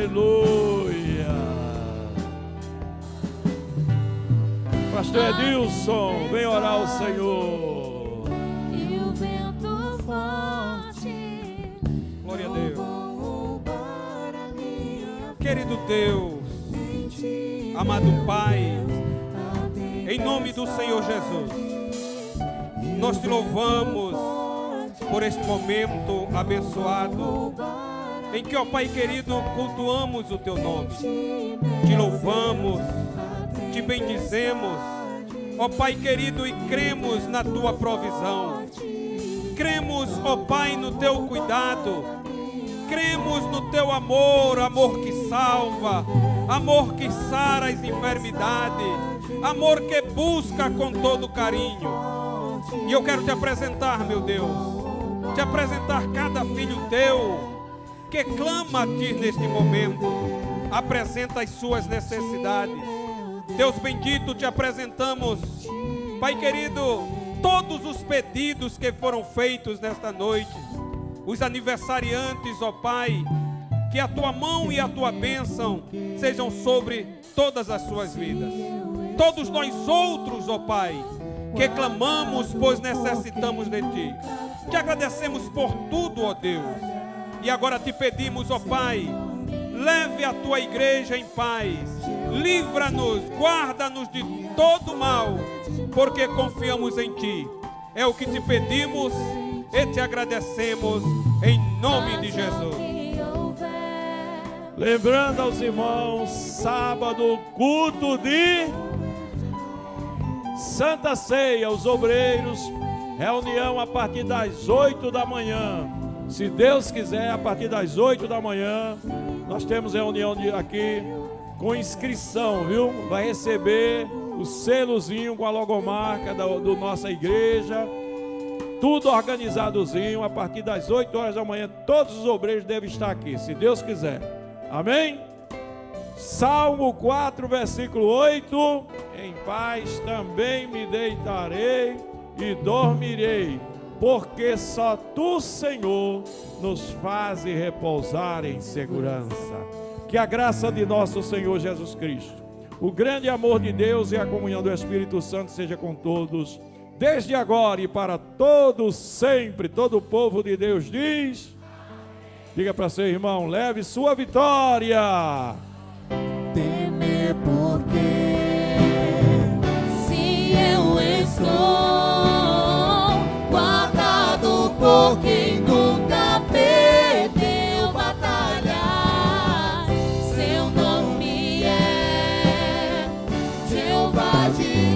Aleluia. Pastor Edilson, vem orar ao Senhor. E o vento forte. Glória a Deus. Querido Deus, amado Pai, em nome do Senhor Jesus, nós te louvamos por este momento abençoado, em que, ó Pai querido, cultuamos o Teu nome, te louvamos, te bendizemos, ó Pai querido, e cremos na Tua provisão, cremos, ó Pai, no Teu cuidado, cremos no Teu amor, amor que salva, amor que sara as enfermidades, amor que busca com todo carinho. E eu quero te apresentar, meu Deus, te apresentar cada filho Teu que clama a Ti neste momento, apresenta as suas necessidades. Deus bendito, te apresentamos, Pai querido, todos os pedidos que foram feitos nesta noite, os aniversariantes, ó Pai, que a Tua mão e a Tua bênção sejam sobre todas as suas vidas. Todos nós outros, ó Pai, que clamamos, pois necessitamos de Ti. Te agradecemos por tudo, ó Deus. E agora te pedimos, ó Pai, leve a Tua igreja em paz. Livra-nos, guarda-nos de todo mal, porque confiamos em Ti. É o que te pedimos e te agradecemos em nome de Jesus. Lembrando aos irmãos, sábado, culto de Santa Ceia, os obreiros, reunião a partir das 8 da manhã. Se Deus quiser, a partir das 8 da manhã, nós temos reunião aqui com inscrição, viu? Vai receber o selozinho com a logomarca do nossa igreja. Tudo organizadozinho, a partir das 8 horas da manhã, todos os obreiros devem estar aqui, se Deus quiser. Amém? Salmo 4, versículo 8. Em paz também me deitarei e dormirei, porque só Tu, Senhor, nos fazes repousar em segurança. Que a graça de nosso Senhor Jesus Cristo, o grande amor de Deus e a comunhão do Espírito Santo seja com todos, desde agora e para todos sempre. Todo o povo de Deus diz: diga para seu irmão, leve sua vitória. Temer porque se eu estou guardado por quem nunca perdeu batalha, seu nome é Jeová de